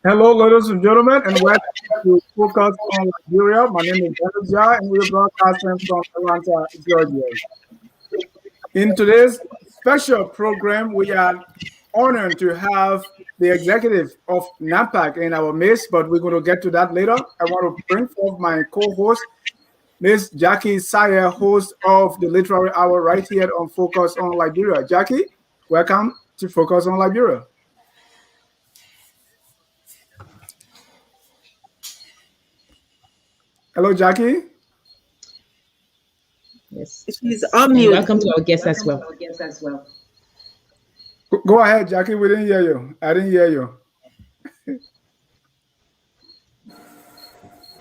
Hello, ladies and gentlemen, and welcome to Focus on Liberia. My name is Dennis Jai, and we're broadcasting from Atlanta, Georgia. In today's special program, we are honored to have the executive of NAPAC in our midst, but we're going to get to that later. I want to bring forth my co-host, Ms. Jackie Sayer, host of the Literary Hour right here on Focus on Liberia. Jackie, welcome to Focus on Liberia. Hello, Jackie. Yes. She's on mute. Welcome to our guest as well. Go ahead, Jackie. We didn't hear you. I didn't hear you.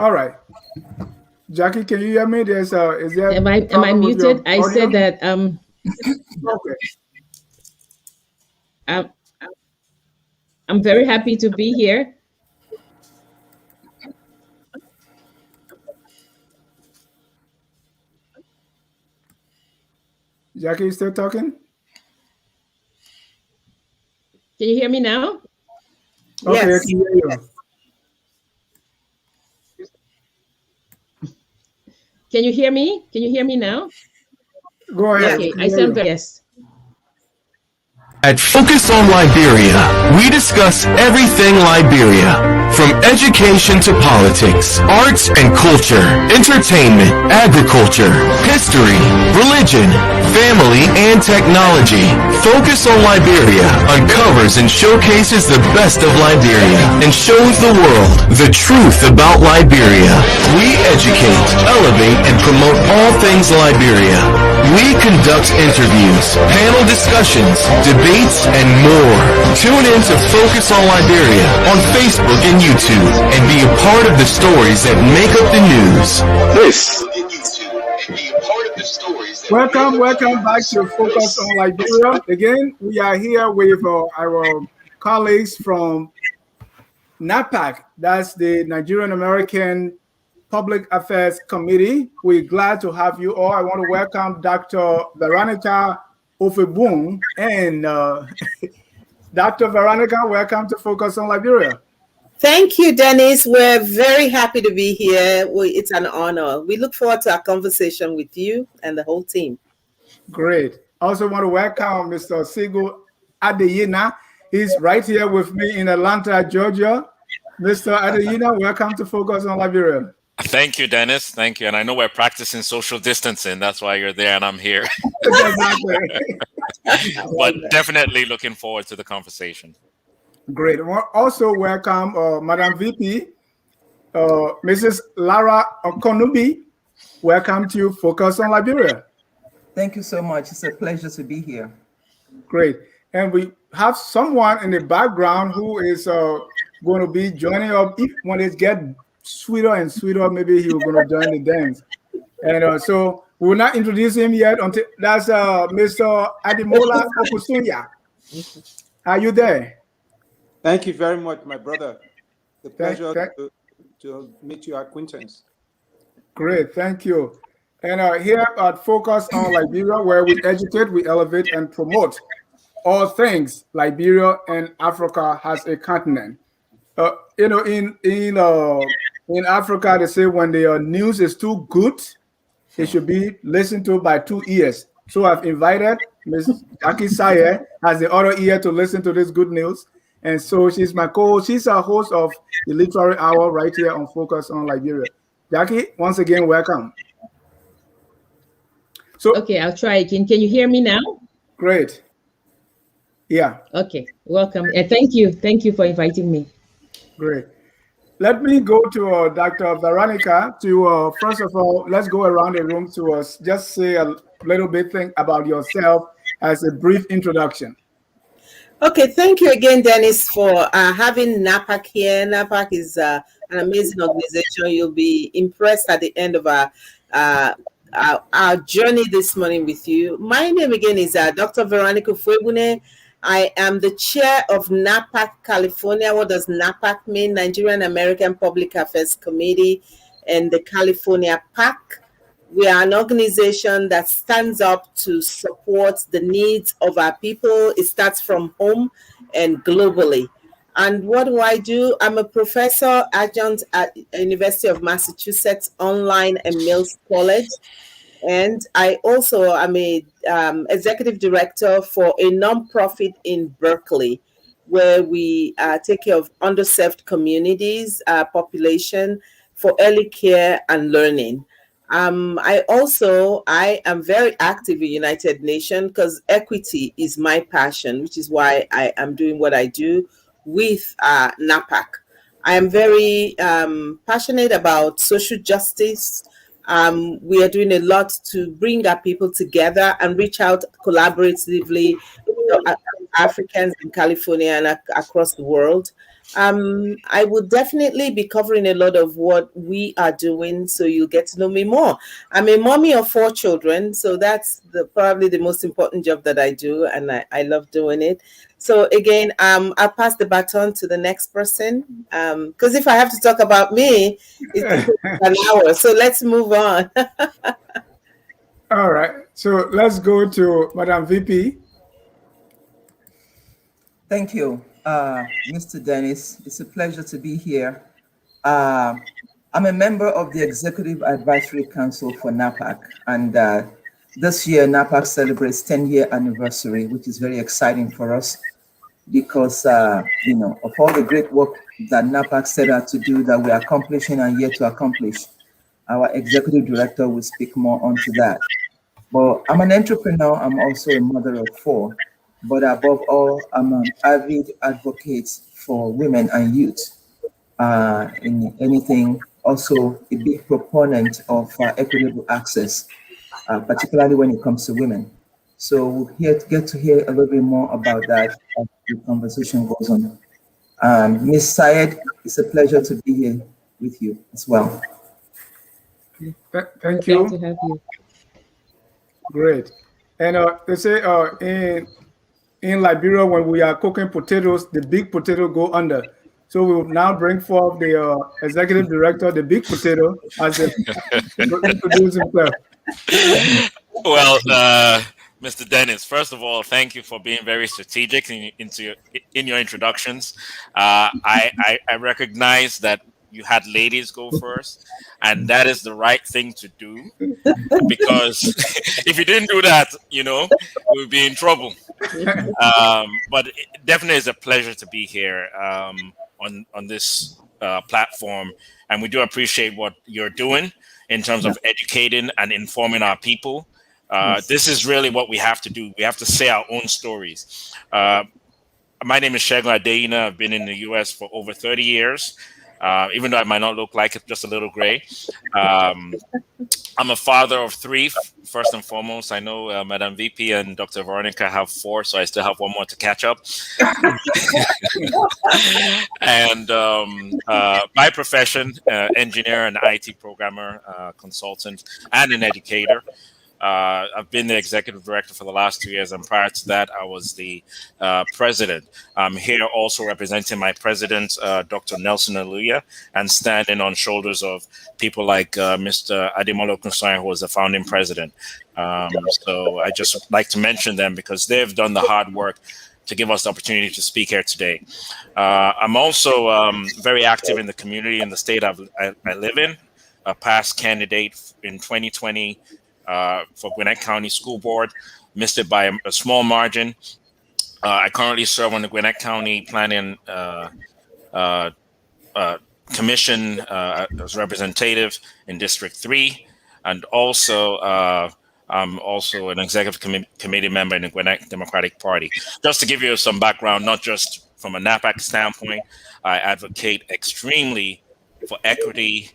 All right. Jackie, can you hear me? Is there am I muted? I said that okay. I'm very happy to be here. Jackie, you still talking? Can you hear me now? Okay, Yes. I can hear you. Can you hear me? Can you hear me now? Go ahead. Okay, I sound very yes. At Focus on Liberia, we discuss everything Liberia, from education to politics, arts and culture, entertainment, agriculture, history, religion, family, and technology. Focus on Liberia uncovers and showcases the best of Liberia and shows the world the truth about Liberia. We educate, elevate, and promote all things Liberia. We conduct interviews, panel discussions, debates, and more. Tune in to Focus on Liberia on Facebook and YouTube and be a part of the stories that make up the news. Welcome back to Focus on Liberia. Again, we are here with our colleagues from NAPAC. That's the Nigerian American Public Affairs Committee. We're glad to have you all. I want to welcome Dr. Veronica Ofebun and Dr. Veronica, welcome to Focus on Liberia. Thank you, Dennis. We're very happy to be here. It's an honor. We look forward to our conversation with you and the whole team. Great. I also want to welcome Mr. Sigo Adeyina. He's right here with me in Atlanta, Georgia. Mr. Adeyina, welcome to Focus on Liberia. Thank you, Dennis. Thank you. And I know we're practicing social distancing. That's why you're there and I'm here. But definitely looking forward to the conversation. Great. Also welcome Madam VP, Mrs. Lara Okonubi. Welcome to Focus on Liberia. Thank you so much. It's a pleasure to be here. Great. And we have someone in the background who is going to be joining up. If when it gets sweeter and sweeter, maybe he will going to join the dance. And so we will not introduce him yet until that's Mr. Adimola Okusunya. Are you there? Thank you very much, my brother. The pleasure to meet your acquaintance. Great, thank you. And here at Focus on Liberia, where we educate, we elevate, and promote all things Liberia and Africa as a continent. In Africa, they say when the news is too good, it should be listened to by 2 ears. So I've invited Ms. Jackie Sayer as the other ear to listen to this good news. And so she's my co-host. She's a host of the Literary Hour right here on Focus on Liberia. Jackie, once again, welcome. So Okay, I'll try again. Can you hear me now? Great. Yeah. Okay, welcome. And thank you. Thank you for inviting me. Great. Let me go to Dr. Veronica to, first of all, let's go around the room to just say a little bit about yourself as a brief introduction. Okay, thank you again, Dennis, for having NAPAC here. NAPAC is an amazing organization. You'll be impressed at the end of our journey this morning with you. My name again is Dr. Veronica Ofebun. I am the chair of NAPAC California. What does NAPAC mean? Nigerian American Public Affairs Committee. and the California PAC. We are an organization that stands up to support the needs of our people. It starts from home and globally. And what do? I'm a professor adjunct at University of Massachusetts Online and Mills College. And I also am a executive director for a nonprofit in Berkeley, where we take care of underserved communities, population for early care and learning. I am very active in United Nations because equity is my passion, which is why I am doing what I do with NAPAC. I am very passionate about social justice. We are doing a lot to bring our people together and reach out collaboratively with Africans in California and across the world. I will definitely be covering a lot of what we are doing, so you'll get to know me more. I'm a mommy of 4 children, so that's probably the most important job that I do, and I love doing it. So again, I'll pass the baton to the next person, because if I have to talk about me, it's an hour. So let's move on. All right. So let's go to Madam VP. Thank you, Mr. Dennis. It's a pleasure to be here. I'm a member of the Executive Advisory Council for NAPAC, and this year NAPAC celebrates 10-year anniversary, which is very exciting for us because, of all the great work that NAPAC set out to do that we're accomplishing and yet to accomplish. Our executive director will speak more onto that. But I'm an entrepreneur. I'm also a mother of 4. But above all, I'm an avid advocate for women and youth in anything. Also, a big proponent of equitable access, particularly when it comes to women. So we'll get to hear a little bit more about that as the conversation goes on. Ms. Syed, it's a pleasure to be here with you as well. Thank you. Glad to have you. Great. And they say in Liberia, when we are cooking potatoes, the big potato go under. So we will now bring forth the executive director, the big potato, as they introduce himself. Well, Mr. Dennis, first of all, thank you for being very strategic in your introductions. I recognize that you had ladies go first, and that is the right thing to do, because if you didn't do that, we would be in trouble. But it definitely is a pleasure to be here on this platform, and we do appreciate what you're doing in terms of educating and informing our people. This is really what we have to do. We have to say our own stories. My name is Shegun Adeyina. I've been in the U.S. for over 30 years. Even though I might not look like it, just a little gray. I'm a father of 3, first and foremost. I know Madam VP and Dr. Veronica have 4, so I still have 1 more to catch up. And my profession, engineer and IT programmer, consultant, and an educator. I've been the executive director for the last 2 years, and prior to that, I was the president. I'm here also representing my president, Dr. Nelson Aluya, and standing on shoulders of people like Mr. Ademola Okunsoyan, who was the founding president. So I just like to mention them because they've done the hard work to give us the opportunity to speak here today. I'm also very active in the community in the state I live in, a past candidate in 2020 for Gwinnett County School Board, missed it by a small margin. I currently serve on the Gwinnett County Planning Commission as representative in District 3, and also I'm also an executive committee member in the Gwinnett Democratic Party. Just to give you some background, not just from a NAPAC standpoint, I advocate extremely for equity,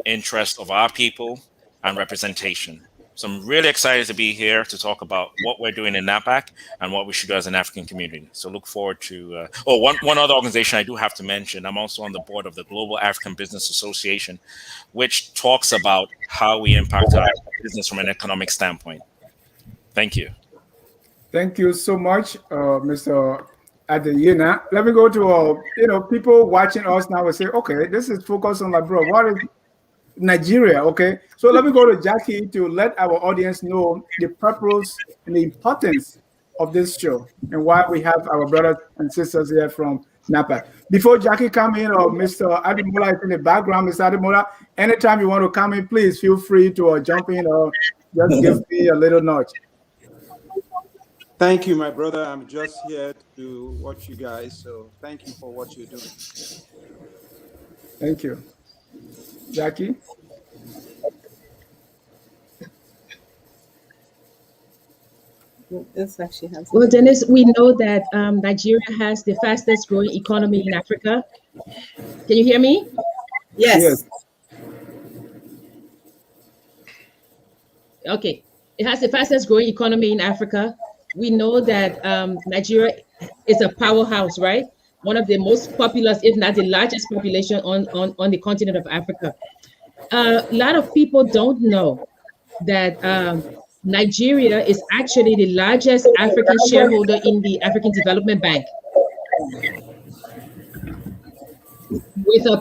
interest of our people, and representation. So I'm really excited to be here to talk about what we're doing in NAPAC and what we should do as an African community. So look forward to, one other organization I do have to mention. I'm also on the board of the Global African Business Association, which talks about how we impact our business from an economic standpoint. Thank you. Thank you so much, Mr. Adeyina. Let me go to, people watching us now will say, okay, this is Focus on Liberia. Nigeria, okay? So let me go to Jackie to let our audience know the purpose and the importance of this show and why we have our brothers and sisters here from NAPAC. Before Jackie come in, or Mr. Ademola is in the background, Mr. Ademola, anytime you want to come in, please feel free to jump in or just give me a little nudge. Thank you, my brother. I'm just here to watch you guys, so thank you for what you're doing. Thank you. Jackie? Well, Dennis, we know that Nigeria has the fastest growing economy in Africa. Can you hear me? Yes. Okay. It has the fastest growing economy in Africa. We know that Nigeria is a powerhouse, right? One of the most populous, if not the largest population on the continent of Africa. A lot of people don't know that Nigeria is actually the largest African shareholder in the African Development Bank, with a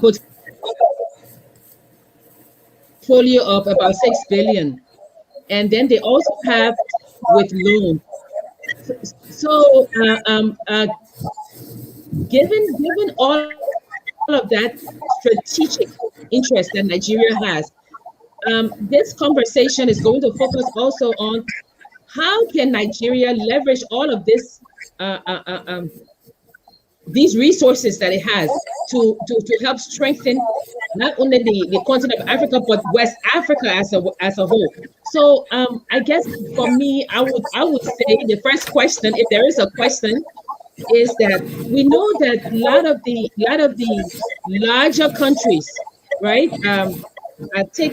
portfolio of about 6 billion. And then they also have with loans. So given all of that strategic interest that Nigeria has, this conversation is going to focus also on how can Nigeria leverage all of this, these resources that it has to help strengthen not only the continent of Africa, but West Africa as a whole. So I guess for me, I would say the first question, if there is a question, is that we know that a lot of the larger countries, right, take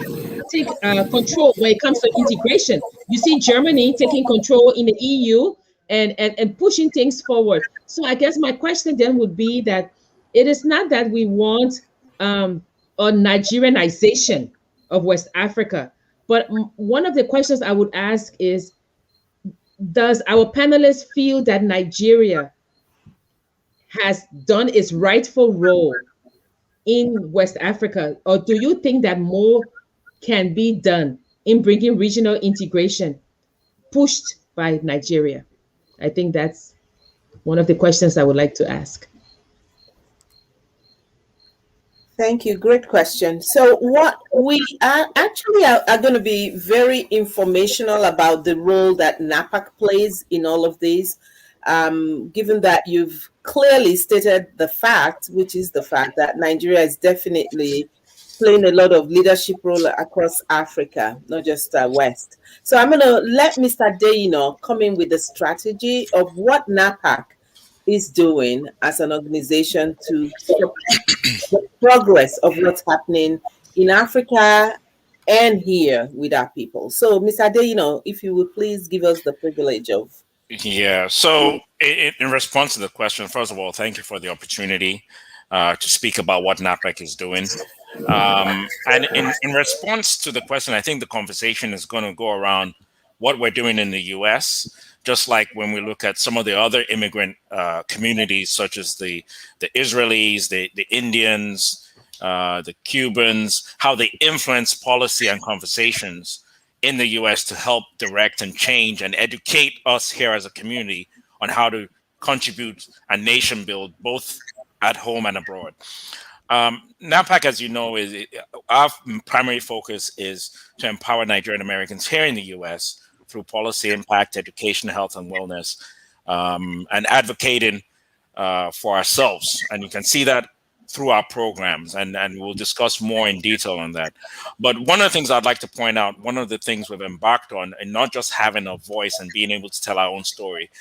control when it comes to integration. You see Germany taking control in the EU and pushing things forward. So I guess my question then would be that it is not that we want a Nigerianization of West Africa, but one of the questions I would ask is, does our panelists feel that Nigeria has done its rightful role in West Africa, or do you think that more can be done in bringing regional integration pushed by Nigeria? I think that's one of the questions I would like to ask. Thank you. Great question. So what we are going to be very informational about the role that NAPAC plays in all of this, given that you've clearly stated the fact, which is the fact that Nigeria is definitely playing a lot of leadership role across Africa, not just West. So I'm going to let Mr. Deyino come in with the strategy of what NAPAC is doing as an organization to support the progress of what's happening in Africa and here with our people. So, Mr. Deyino, if you would please give us the privilege of. Yeah, so in response to the question, first of all, thank you for the opportunity to speak about what NAPAC is doing. And in response to the question, I think the conversation is going to go around what we're doing in the US, just like when we look at some of the other immigrant communities, such as the Israelis, the Indians, the Cubans, how they influence policy and conversations in the US to help direct and change and educate us here as a community on how to contribute and nation build both at home and abroad. NAPAC, as you know, our primary focus is to empower Nigerian Americans here in the US through policy impact, education, health, and wellness, and advocating for ourselves. And you can see that through our programs, and we'll discuss more in detail on that. But one of the things I'd like to point out, one of the things we've embarked on, and not just having a voice and being able to tell our own story,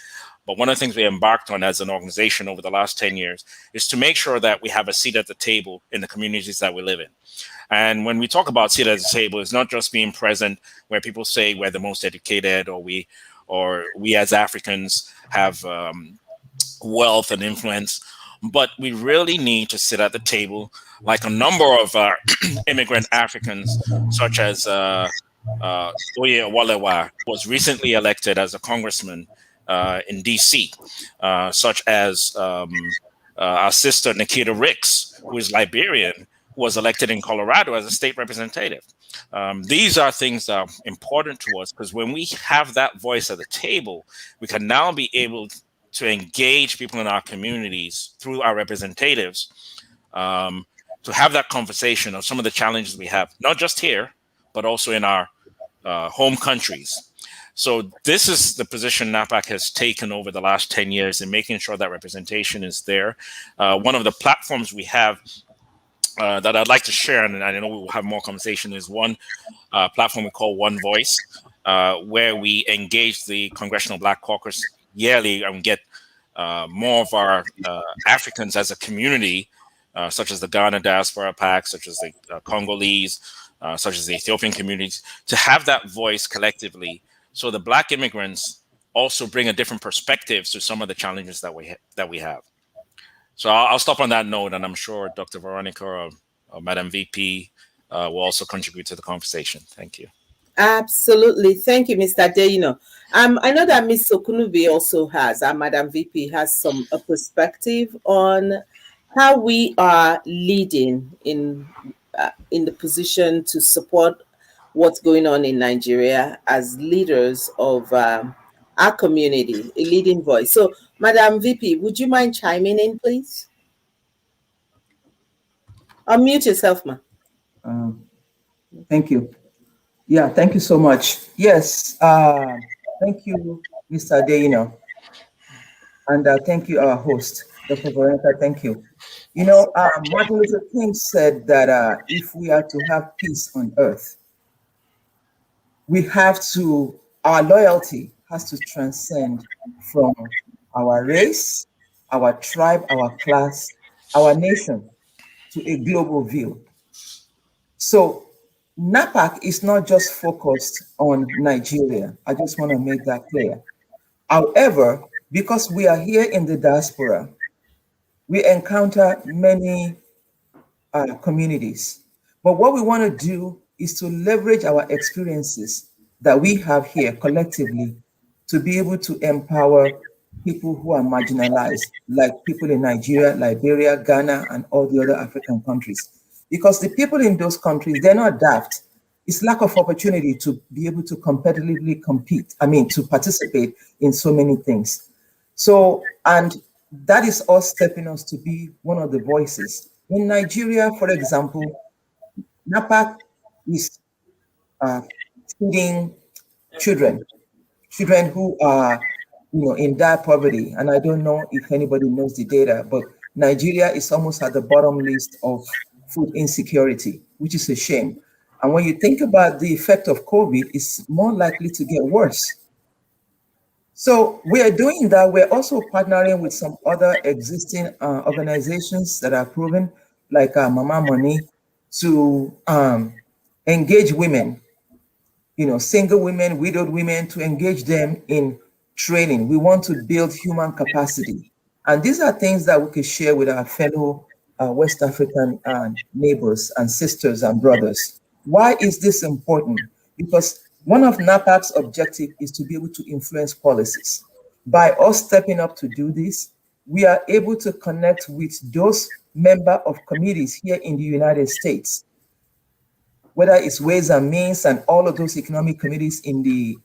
but one of the things we embarked on as an organization over the last 10 years is to make sure that we have a seat at the table in the communities that we live in. And when we talk about seat at the table, it's not just being present where people say we're the most educated, or we as Africans have wealth and influence, but we really need to sit at the table like a number of immigrant Africans, such as Oye Walewa was recently elected as a congressman in DC, such as our sister Nikita Ricks, who is Liberian, was elected in Colorado as a state representative. These are things that are important to us, because when we have that voice at the table, we can now be able to engage people in our communities through our representatives, to have that conversation of some of the challenges we have, not just here, but also in our home countries. So this is the position NAPAC has taken over the last 10 years in making sure that representation is there. One of the platforms we have that I'd like to share, and I know we'll have more conversation, is one platform we call One Voice, where we engage the Congressional Black Caucus yearly and get more of our Africans as a community, such as the Ghana Diaspora PAC, such as the Congolese, such as the Ethiopian communities, to have that voice collectively. So the Black immigrants also bring a different perspective to some of the challenges that we have. So I'll stop on that note, and I'm sure Dr. Veronica or Madam VP will also contribute to the conversation. Thank you. Absolutely. Thank you, Mr. Deyino. I know that Ms. Sokunubi also has, our Madam VP has a perspective on how we are leading in the position to support what's going on in Nigeria as leaders of our community, a leading voice. So, Madam VP, would you mind chiming in, please? Unmute yourself, ma. Thank you. Yeah, thank you so much. Yes, thank you, Mr. Deyino. And thank you, our host, Dr. Veronica, thank you. You know, Martin Luther King said that if we are to have peace on earth, our loyalty has to transcend from our race, our tribe, our class, our nation, to a global view. So NAPAC is not just focused on Nigeria. I just want to make that clear. However, because we are here in the diaspora, we encounter many communities. But what we want to do is to leverage our experiences that we have here collectively to be able to empower people who are marginalized, like people in Nigeria, Liberia, Ghana, and all the other African countries. Because the people in those countries, they're not daft. It's lack of opportunity to be able to competitively to participate in so many things. So, and that is us stepping us to be one of the voices. In Nigeria, for example, NAPAC is feeding children who are, in dire poverty. And I don't know if anybody knows the data, but Nigeria is almost at the bottom list of food insecurity, which is a shame. And when you think about the effect of COVID, it's more likely to get worse. So we are doing that. We're also partnering with some other existing organizations that are proven, like Mama Money, to engage women, single women, widowed women, to engage them in training. We want to build human capacity. And these are things that we can share with our fellow West African neighbors and sisters and brothers. Why is this important? Because one of NAPAC's objectives is to be able to influence policies. By us stepping up to do this, we are able to connect with those members of committees here in the United States, whether it's Ways and Means and all of those economic committees in the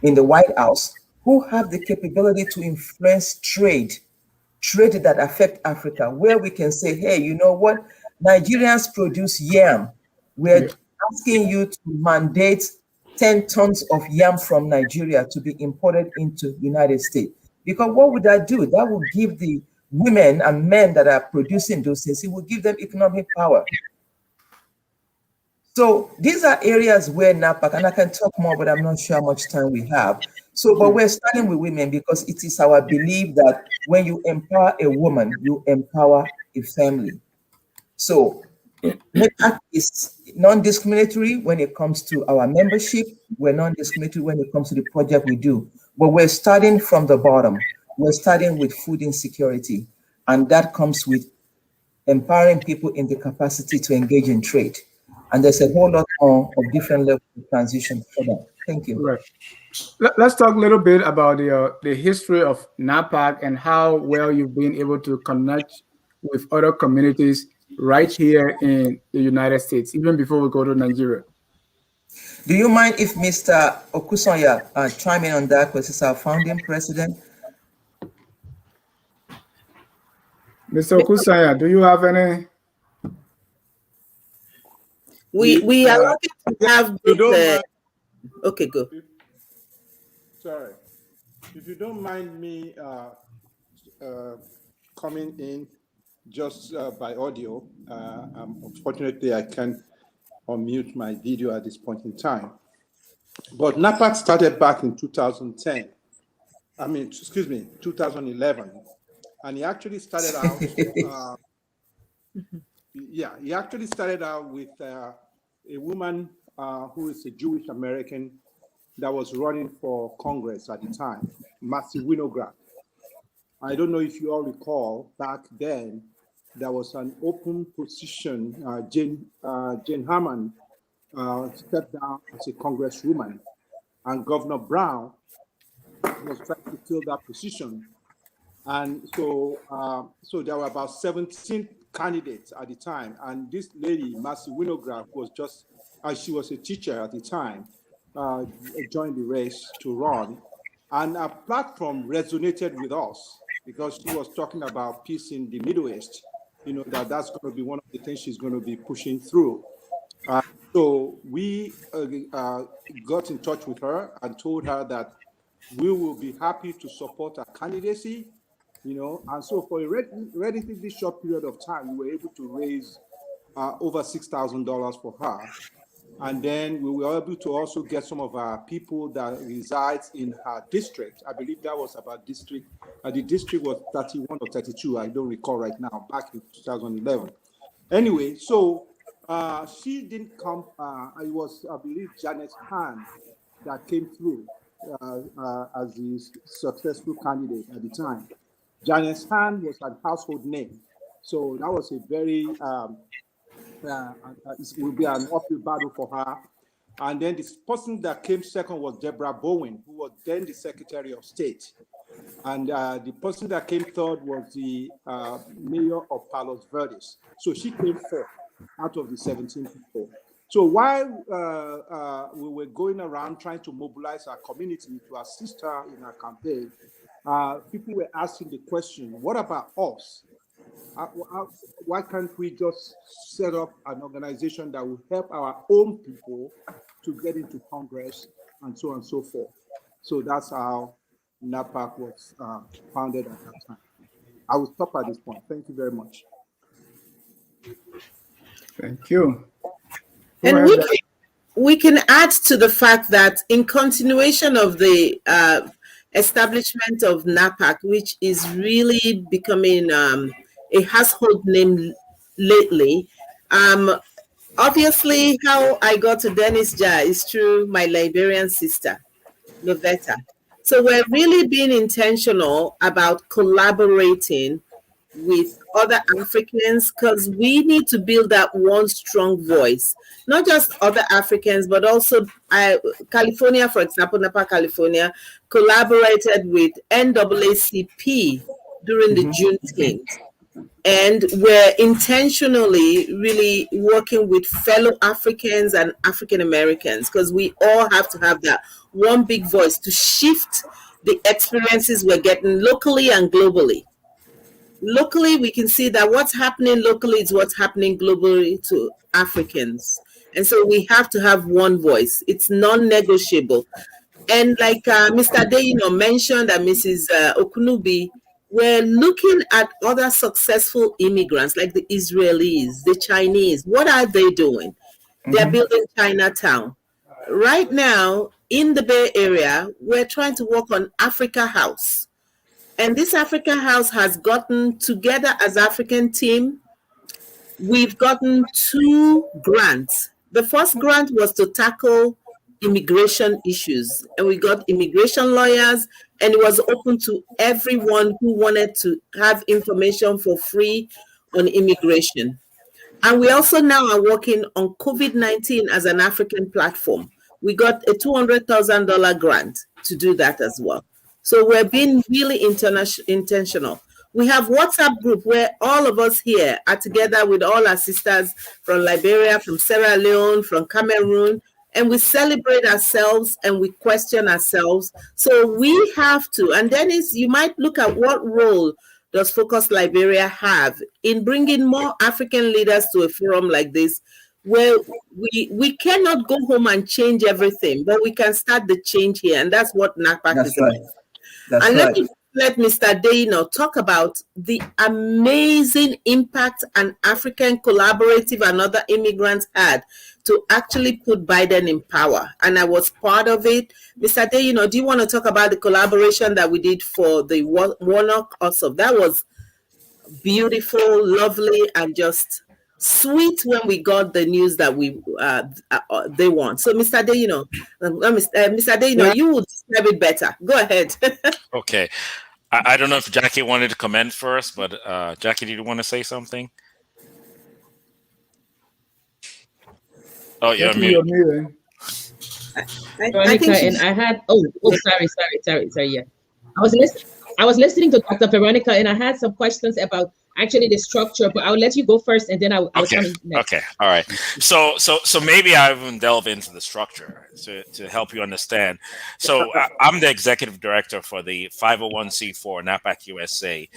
White House, who have the capability to influence trade that affect Africa, where we can say, hey, you know what? Nigerians produce yam. We're asking you to mandate 10 tons of yam from Nigeria to be imported into the United States. Because what would that do? That would give the women and men that are producing those things, it will give them economic power. So these are areas where NAPAC, and I can talk more, but I'm not sure how much time we have. So, but we're starting with women because it is our belief that when you empower a woman, you empower a family. So NAPAC is non-discriminatory when it comes to our membership. We're non-discriminatory when it comes to the project we do. But we're starting from the bottom. We're starting with food insecurity. And that comes with empowering people in the capacity to engage in trade. And there's a whole lot more of different levels of transition for that. Thank you. Right. Let's talk a little bit about the history of NAPAC and how well you've been able to connect with other communities right here in the United States, even before we go to Nigeria. Do you mind if Mr. Okusonya chime in on that, because he's our founding president? Mr. Okusanya, do you have any? We are lucky to have this, okay, go. Sorry. If you don't mind me coming in just by audio, unfortunately I can't unmute my video at this point in time. But NAPAC started back in 2010. 2011. And he actually started out, he actually started out with a woman who is a Jewish American that was running for Congress at the time, Massey Winograd. I don't know if you all recall, back then, there was an open position. Jane Harman stepped down as a congresswoman, and Governor Brown was trying to fill that position. And so there were about 17 candidates at the time. And this lady, Massey Winograd, was just, she was a teacher at the time, joined the race to run. And our platform resonated with us because she was talking about peace in the Middle East, that's going to be one of the things she's going to be pushing through. So we got in touch with her and told her that we will be happy to support her candidacy, and so for a relatively short period of time, we were able to raise over $6,000 for her. And then we were able to also get some of our people that resides in her district. I believe that was about district. The district was 31 or 32. I don't recall right now, back in 2011. Anyway, so she didn't come. It was, I believe, Janet Han that came through as the successful candidate at the time. Janet Han was a household name. So that was a very, it will be an uphill battle for her. And then this person that came second was Deborah Bowen, who was then the Secretary of State. And the person that came third was the mayor of Palos Verdes. So she came fourth out of the 17 people. So while we were going around trying to mobilize our community to assist her in her campaign, people were asking the question, what about us? Why can't we just set up an organization that will help our own people to get into Congress and so on and so forth? So that's how NAPAC was founded at that time. I will stop at this point. Thank you very much. Thank you. And we can add to the fact that in continuation of the establishment of NAPAC, which is really becoming a household name lately. Obviously, how I got to Dennis Jah is through my Liberian sister, Lovetta. So we're really being intentional about collaborating with other Africans because we need to build that one strong voice, not just other Africans, but also California, for example, NAPAC California collaborated with NAACP during the Juneteenth. And we're intentionally really working with fellow Africans and African Americans because we all have to have that one big voice to shift the experiences we're getting locally and globally. Locally, we can see that what's happening locally is what's happening globally to Africans. And so we have to have one voice. It's non-negotiable. And like Mr. Deyino mentioned and Mrs. Okunubi, we're looking at other successful immigrants like the Israelis, the Chinese. What are they doing? They're building Chinatown. Right now, in the Bay Area, we're trying to work on Africa House. And this Africa House has gotten together as African team. We've gotten 2 grants. The first grant was to tackle immigration issues, and we got immigration lawyers, and it was open to everyone who wanted to have information for free on immigration. And we also now are working on COVID-19 as an African platform. We got a $200,000 grant to do that as well. So we're being really intentional. We have WhatsApp group where all of us here are together with all our sisters from Liberia, from Sierra Leone, from Cameroon, and we celebrate ourselves and we question ourselves. So we have to, and Dennis, you might look at what role does Focus Liberia have in bringing more African leaders to a forum like this, where we cannot go home and change everything, but we can start the change here, and that's what NAPAC is about. That's and right. Let Mr. Deino talk about the amazing impact an African collaborative and other immigrants had to actually put Biden in power. And I was part of it. Mr. Deino, do you want to talk about the collaboration that we did for the Warnock also? That was beautiful, lovely, and just sweet when we got the news that they won. So, Mr. Deino, Mr. Deino, you would describe it better. Go ahead. Okay. I don't know if Jackie wanted to comment first, but Jackie, did you want to say something? Oh, you're muted. Veronica, and I had sorry. Yeah, I was listening to Dr. Veronica, and I had some questions about actually the structure, but I'll let you go first, and then I'll come in next. Okay, all right. So maybe I will delve into the structure to help you understand. So I'm the executive director for the 501c4 NAPAC USA,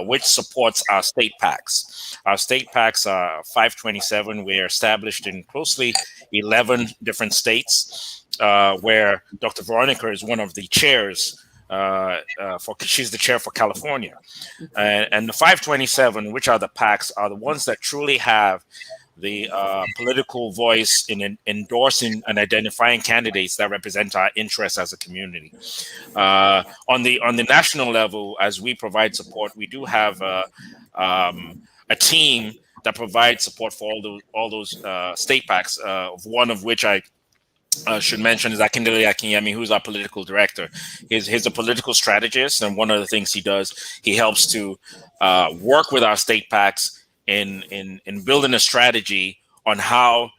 which supports our state PACs. Our state PACs are 527. We're established in closely 11 different states, where Dr. Veronica is one of the chairs. She's the chair for California, and the 527, which are the PACs, are the ones that truly have the political voice in endorsing and identifying candidates that represent our interests as a community. On the national level, as we provide support, we do have a team that provides support for all those state PACs. One of which I should mention is Akindele Akinyemi, who's our political director. He's a political strategist, and one of the things he does, he helps to work with our state PACs in building a strategy on how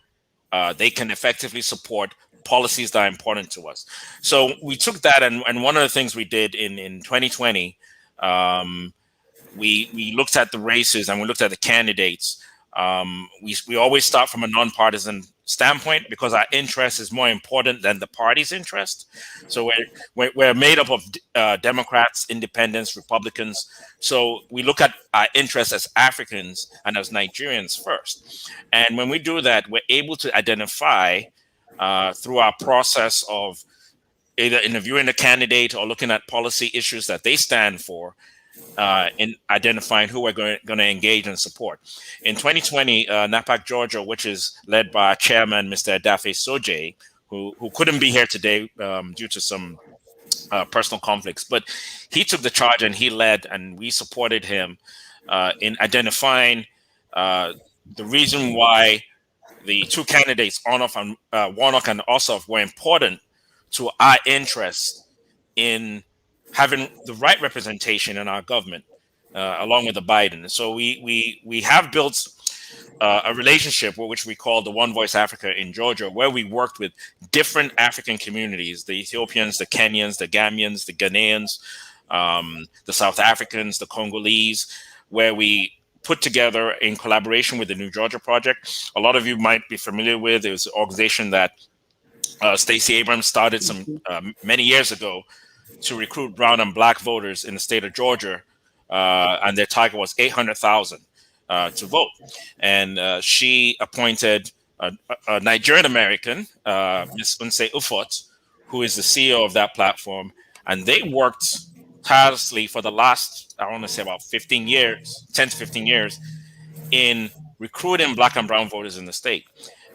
they can effectively support policies that are important to us. So we took that, and one of the things we did in 2020, we looked at the races and we looked at the candidates. We always start from a nonpartisan standpoint because our interest is more important than the party's interest. So we're made up of Democrats, Independents, Republicans. So we look at our interests as Africans and as Nigerians first. And when we do that, we're able to identify through our process of either interviewing the candidate or looking at policy issues that they stand for, in identifying who we're going to engage and support. In 2020, NAPAC Georgia, which is led by our chairman, Mr. Adafe Soje, who couldn't be here today due to some personal conflicts, but he took the charge and he led, and we supported him in identifying the reason why the two candidates, Warnock and Ossoff, were important to our interests in having the right representation in our government, along with the Biden. So we have built a relationship which we call the One Voice Africa in Georgia, where we worked with different African communities: the Ethiopians, the Kenyans, the Gambians, the Ghanaians, the South Africans, the Congolese, where we put together in collaboration with the New Georgia Project. A lot of you might be familiar with. It was an organization that Stacey Abrams started many years ago to recruit brown and black voters in the state of Georgia, and their target was 800,000 to vote. And she appointed a Nigerian American, Ms. Unse Ufot, who is the CEO of that platform, and they worked tirelessly for the last, I want to say about 10 to 15 years, in recruiting black and brown voters in the state.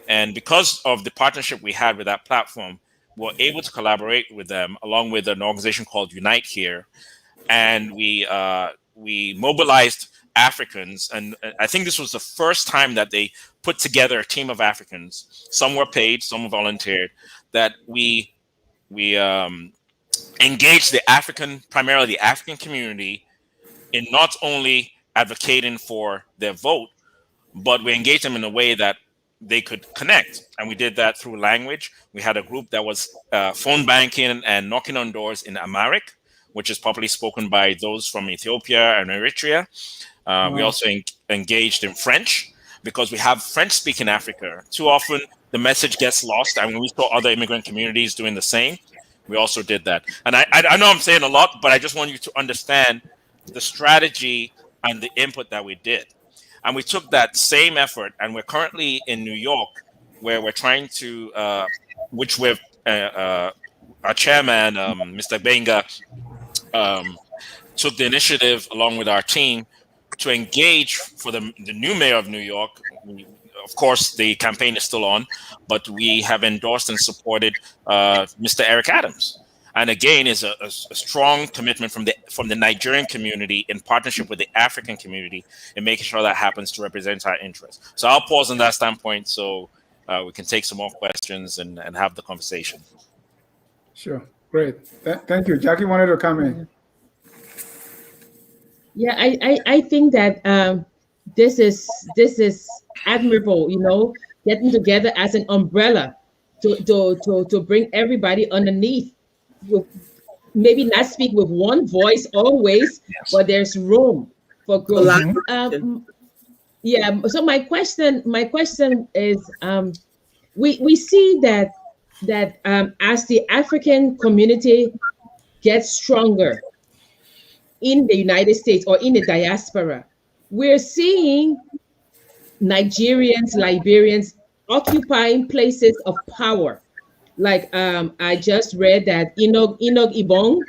And because of the partnership we had with that platform, we're able to collaborate with them along with an organization called Unite Here. And we mobilized Africans. And I think this was the first time that they put together a team of Africans. Some were paid, some were volunteered, that we engaged primarily the African community in not only advocating for their vote, but we engaged them in a way that they could connect. And we did that through language. We had a group that was phone banking and knocking on doors in Amharic, which is popularly spoken by those from Ethiopia and Eritrea. We also engaged in French, because we have French-speaking Africa. Too often, the message gets lost, and when we saw other immigrant communities doing the same, we also did that. And I know I'm saying a lot, but I just want you to understand the strategy and the input that we did. And we took that same effort, and we're currently in New York, where we're trying to, which we've, our chairman, Mr. Benga, took the initiative along with our team to engage for the new mayor of New York. Of course, the campaign is still on, but we have endorsed and supported Mr. Eric Adams. And again, is a strong commitment from the Nigerian community in partnership with the African community in making sure that happens to represent our interests. So I'll pause on that standpoint so we can take some more questions and have the conversation. Sure, great. Thank you. Jackie wanted to come in. Yeah, I think that this is admirable, getting together as an umbrella to bring everybody underneath. Maybe not speak with one voice always, but there's room for growth. Yeah. So my question is, we see that as the African community gets stronger in the United States or in the diaspora, we're seeing Nigerians, Liberians occupying places of power. Like I just read that Enoch Ibong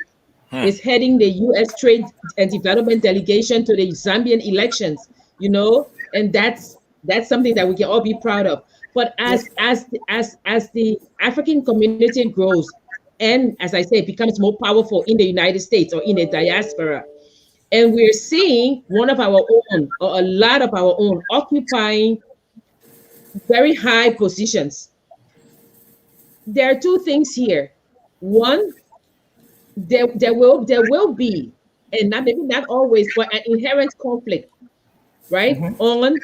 is heading the U.S. Trade and Development Delegation to the Zambian elections, and that's something that we can all be proud of. But as the African community grows, and as I say, it becomes more powerful in the United States or in the diaspora, and we're seeing one of our own or a lot of our own occupying very high positions. There are two things here. One, there will be, and maybe not always, but an inherent conflict, right? On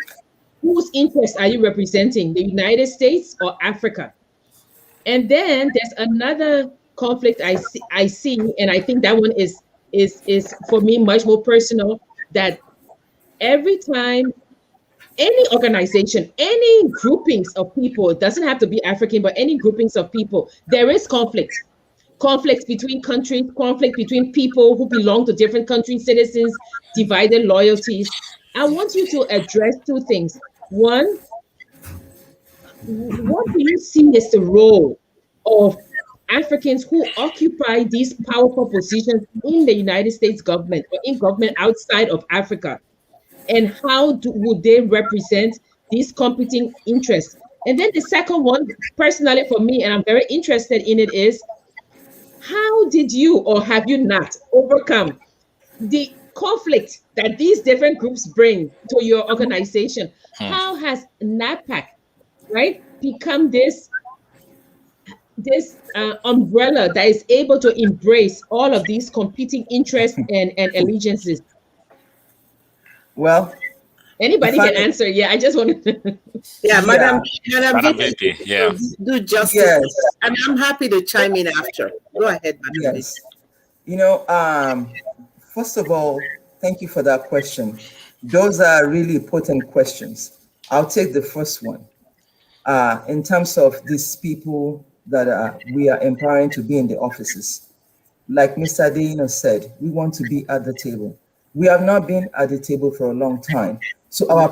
whose interests are you representing, the United States or Africa? And then there's another conflict I see, and I think that one is for me much more personal, that every time any organization, any groupings of people, it doesn't have to be African, but any groupings of people, there is conflict between countries, conflict between people who belong to different countries, citizens, divided loyalties. I want you to address two things. One, what do you see as the role of Africans who occupy these powerful positions in the United States government or in government outside of Africa? And how would they represent these competing interests? And then the second one, personally for me, and I'm very interested in it, is how did you or have you not overcome the conflict that these different groups bring to your organization? How has NAPAC, right, become this umbrella that is able to embrace all of these competing interests and allegiances? Well, anybody can answer. Yeah, I just want to. Yeah, Madam Vicky, yeah. Do justice. Yes. And I'm happy to chime in after. Go ahead, Madam. Yes. First of all, thank you for that question. Those are really important questions. I'll take the first one. In terms of these people that we are empowering to be in the offices, like Mr. Adeyino said, we want to be at the table. We have not been at the table for a long time. So our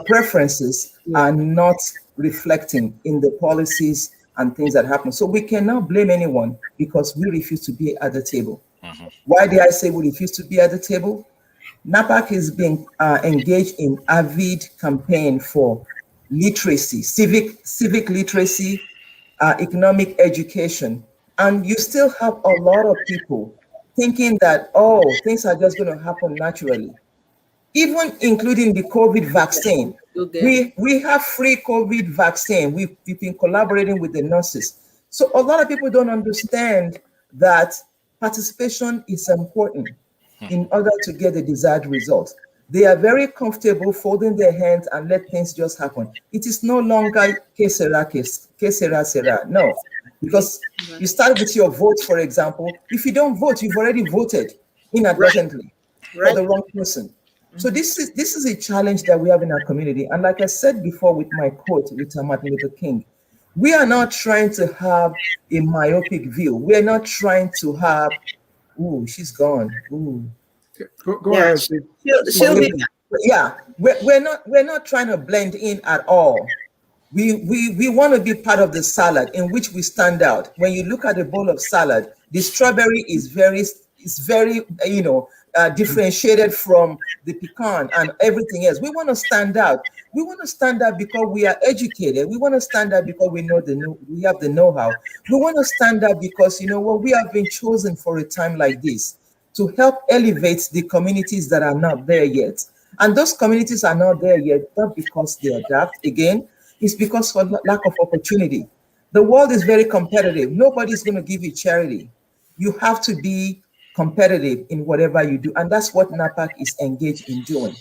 preferences are not reflecting in the policies and things that happen. So we cannot blame anyone because we refuse to be at the table. Why did I say we refuse to be at the table? NAPAC is being engaged in avid campaign for literacy, civic literacy, economic education. And you still have a lot of people thinking that, things are just going to happen naturally. Even including the COVID vaccine. We have free COVID vaccine. We've been collaborating with the nurses. So a lot of people don't understand that participation is important in order to get the desired result. They are very comfortable folding their hands and let things just happen. It is no longer que sera, sera. No, Because you start with your vote, for example. If you don't vote, you've already voted inadvertently for the wrong person. So this is a challenge that we have in our community. And like I said before with my quote with Martin Luther King, we are not trying to have a myopic view. We are not trying to have, ooh, she's gone. Ooh. Go ahead. She'll be. Yeah, we're not trying to blend in at all. We want to be part of the salad in which we stand out. When you look at a bowl of salad, the strawberry is very differentiated from the pecan and everything else. We want to stand out. We want to stand out because we are educated. We want to stand out because we have the know-how. We want to stand out because we have been chosen for a time like this to help elevate the communities that are not there yet. And those communities are not there yet, not because they are daft. Again, it's because of lack of opportunity. The world is very competitive. Nobody's going to give you charity. You have to be competitive in whatever you do. And that's what NAPAC is engaged in doing.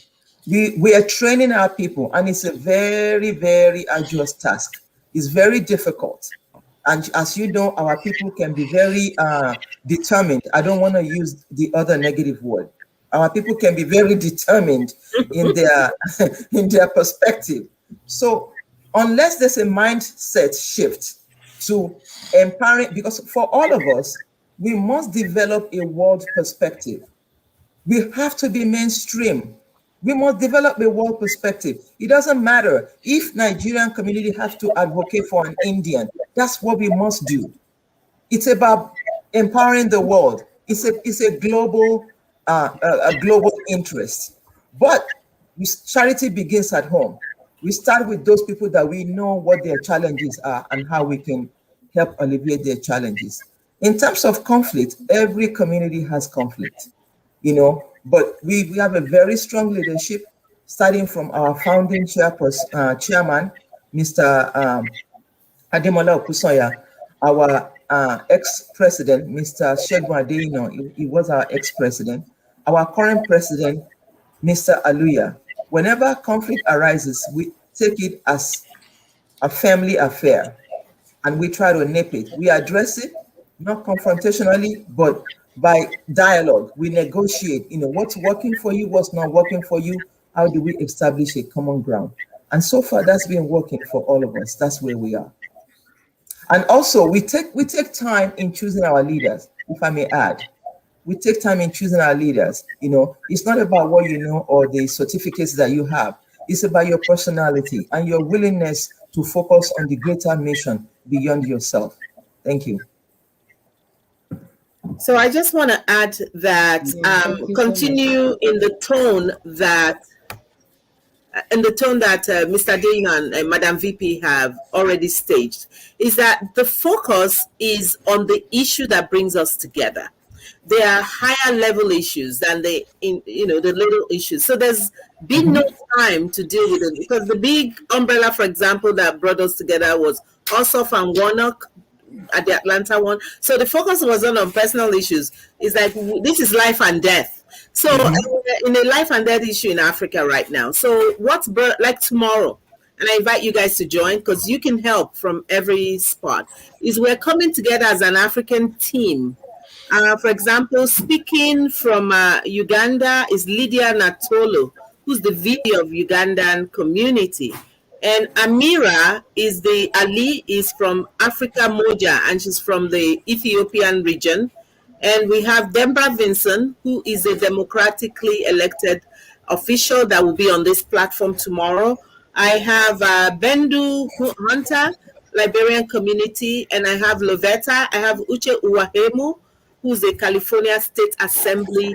We are training our people, and it's a very, very arduous task. It's very difficult. And as you know, our people can be very determined. I don't want to use the other negative word. Our people can be very determined in their perspective. So unless there's a mindset shift to empowering, because for all of us, we must develop a world perspective. We have to be mainstream. We must develop a world perspective. It doesn't matter if Nigerian community have to advocate for an Indian. That's what we must do. It's about empowering the world. It's a global interest. But charity begins at home. We start with those people that we know what their challenges are and how we can help alleviate their challenges. In terms of conflict, every community has conflict, but we have a very strong leadership, starting from our founding chairman, Mr. Ademola Okusoya, our ex-president, Mr. Segun Adeyino, he was our ex-president, our current president, Mr. Aluya. Whenever conflict arises, we take it as a family affair and we try to nip it. We address it, not confrontationally, but by dialogue. We negotiate, what's working for you, what's not working for you, how do we establish a common ground? And so far, that's been working for all of us. That's where we are. And also, we take time in choosing our leaders, if I may add. We take time in choosing our leaders. It's not about what you know or the certificates that you have. It's about your personality and your willingness to focus on the greater mission beyond yourself. Thank you. So I just want to add that continue in the tone that Mr. Adeyino and Madam VP have already staged, is that the focus is on the issue that brings us together. There are higher level issues than the little issues. So there's been no time to deal with it, because the big umbrella, for example, that brought us together was Ossoff and Warnock at the Atlanta one. So the focus was on personal issues. It's like, this is life and death. So in a life and death issue in Africa right now. So what's like tomorrow, and I invite you guys to join because you can help from every spot, is we're coming together as an African team. For example, speaking from Uganda is Lydia Natolo, who's the VP of Ugandan community. And Amira is from Africa Moja, and she's from the Ethiopian region. And we have Dembra Vinson, who is a democratically elected official that will be on this platform tomorrow. I have Bendu Hunter, Liberian community, and I have Lovetta. I have Uche Uwahemu, who's a California State Assembly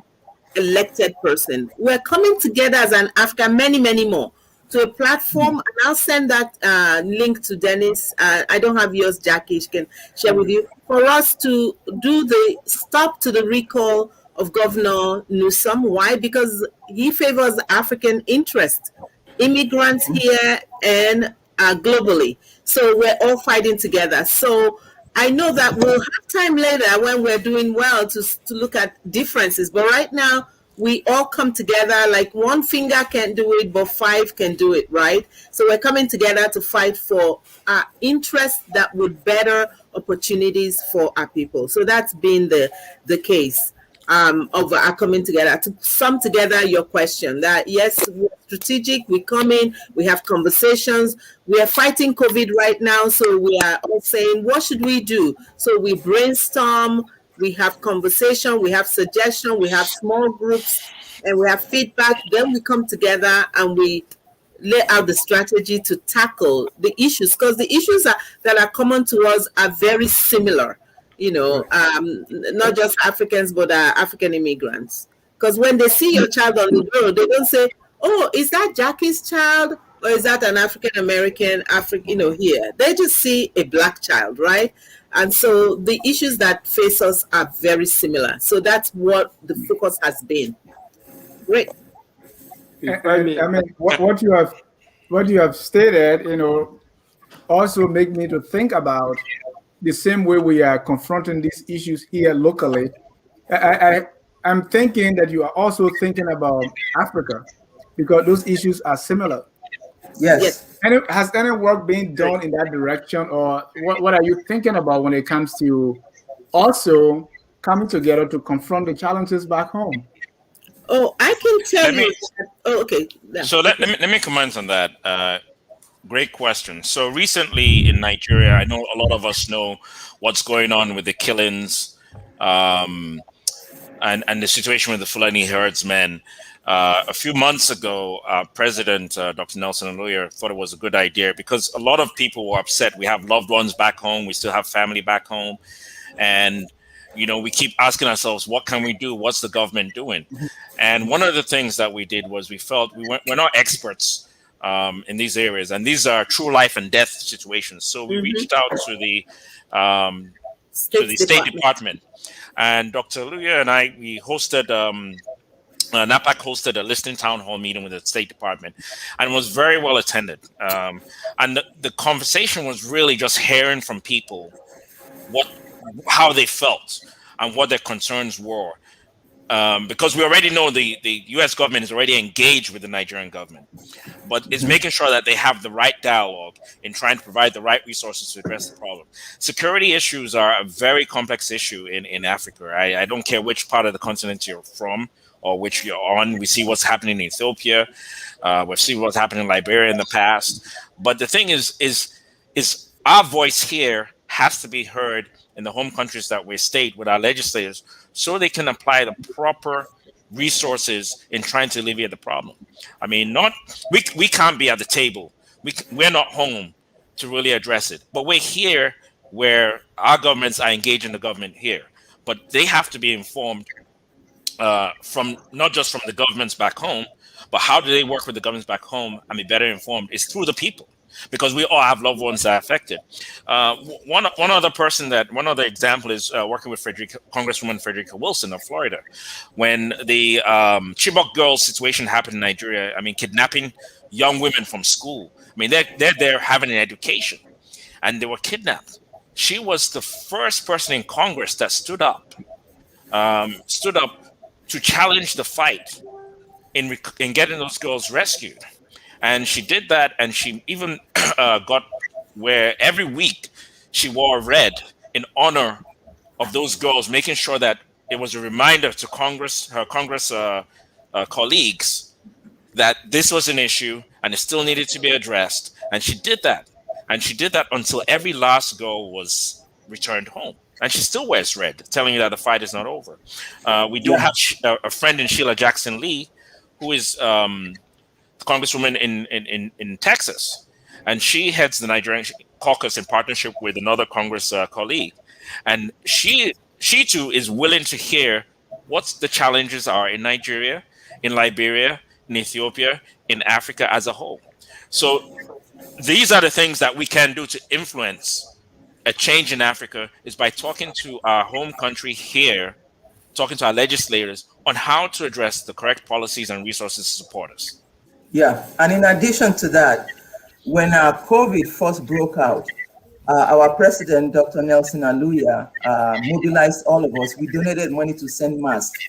elected person. We're coming together as an Africa, many, many more, to a platform, and I'll send that link to Dennis. I don't have yours, Jackie, she can share with you, for us to do the stop to the recall of Governor Newsom. Why? Because he favors African interest, immigrants here and globally. So we're all fighting together. So I know that we'll have time later when we're doing well to look at differences, but right now we all come together. Like one finger can do it, but five can do it, right? So we're coming together to fight for our interests that would better opportunities for our people. So that's been the case of our coming together. To sum together your question, that yes, we're strategic, we come in, we have conversations, we are fighting COVID right now, so we are all saying, what should we do? So we brainstorm, we have conversation, we have suggestion, we have small groups, and we have feedback. Then we come together and we lay out the strategy to tackle the issues, because the issues that are common to us are very similar. You know, not just Africans, but African immigrants. Because when they see your child on the road, they don't say, "Oh, is that Jackie's child, or is that an African American, here?" They just see a black child, right? And so the issues that face us are very similar. So that's what the focus has been. Great. I mean, what you have stated, also make me to think about the same way we are confronting these issues here locally. I'm thinking that you are also thinking about Africa, because those issues are similar. Yes. And has any work been done in that direction, or what are you thinking about when it comes to also coming together to confront the challenges back home? Oh, I can tell you. Oh, okay. Yeah. So let me comment on that. Great question. So recently in Nigeria, I know a lot of us know what's going on with the killings and the situation with the Fulani herdsmen. A few months ago, President Dr. Nelson Oluya thought it was a good idea, because a lot of people were upset. We have loved ones back home. We still have family back home. And, we keep asking ourselves, what can we do? What's the government doing? And one of the things that we did was we felt we're not experts in these areas, and these are true life and death situations. So we reached out to the State Department, and Dr. Oluya and we hosted NAPAC hosted a listening town hall meeting with the State Department, and was very well attended. And the conversation was really just hearing from people how they felt and what their concerns were. Because we already know the U.S. government is already engaged with the Nigerian government, but it's making sure that they have the right dialogue in trying to provide the right resources to address the problem. Security issues are a very complex issue in Africa. I don't care which part of the continent you're from or which you're on. We see what's happening in Ethiopia. We've seen what's happened in Liberia in the past. But the thing is our voice here has to be heard in the home countries that we state with our legislators, so they can apply the proper resources in trying to alleviate the problem. I mean, we can't be at the table. We're not home to really address it. But we're here where our governments are engaging the government here. But they have to be informed from not just from the governments back home, but how do they work with the governments back home and be better informed is through the people. Because we all have loved ones that are affected. One other example is working with Congresswoman Frederica Wilson of Florida. When the Chibok girls situation happened in Nigeria, kidnapping young women from school. They're there having an education, and they were kidnapped. She was the first person in Congress that stood up to challenge the fight in getting those girls rescued. And she did that, and she even got where every week she wore red in honor of those girls, making sure that it was a reminder to her Congress colleagues that this was an issue and it still needed to be addressed. And she did that. And she did that until every last girl was returned home. And she still wears red, telling you that the fight is not over. We do have a friend in Sheila Jackson Lee, who is Congresswoman in Texas, and she heads the Nigerian caucus in partnership with another Congress colleague, and she too is willing to hear what the challenges are in Nigeria, in Liberia, in Ethiopia, in Africa as a whole. So these are the things that we can do to influence a change in Africa, is by talking to our home country here, talking to our legislators on how to address the correct policies and resources to support us. Yeah, and in addition to that, when COVID first broke out, our president, Dr. Nelson Oluya, mobilized all of us. We donated money to send masks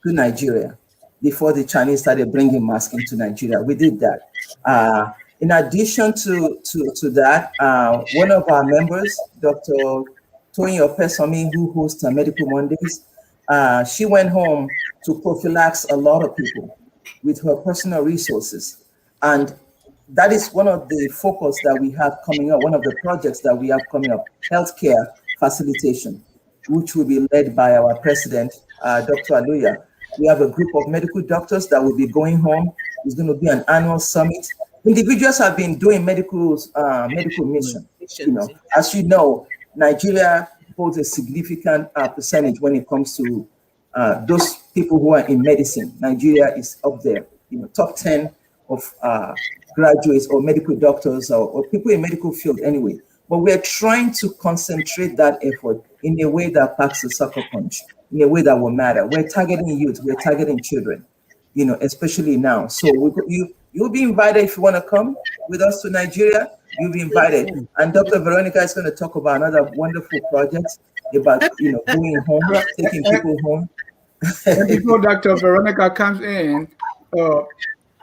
to Nigeria. before the Chinese started bringing masks into Nigeria. We did that. In addition to that, one of our members, Dr. Toyin Opesomi, who hosts Medical Mondays, she went home to prophylax a lot of people with her personal resources. And that is one of the focus that we have coming up, one of the projects that we have coming up, healthcare facilitation, which will be led by our president, Dr. Aluya. We have a group of medical doctors that will be going home. It's going to be an annual summit. Individuals have been doing medical mission. You know, as you know, Nigeria holds a significant percentage when it comes to those people who are in medicine. Nigeria is up there, you know, top 10 of graduates or medical doctors or people in medical field anyway. But we're trying to concentrate that effort in a way that packs a sucker punch, in a way that will matter. We're targeting youth, we're targeting children, you know, especially now. So you'll be invited if you want to come with us to Nigeria. You'll be invited. And Dr. Veronica is going to talk about another wonderful project about, you know, going home, taking people home. And before Dr. Veronica comes in,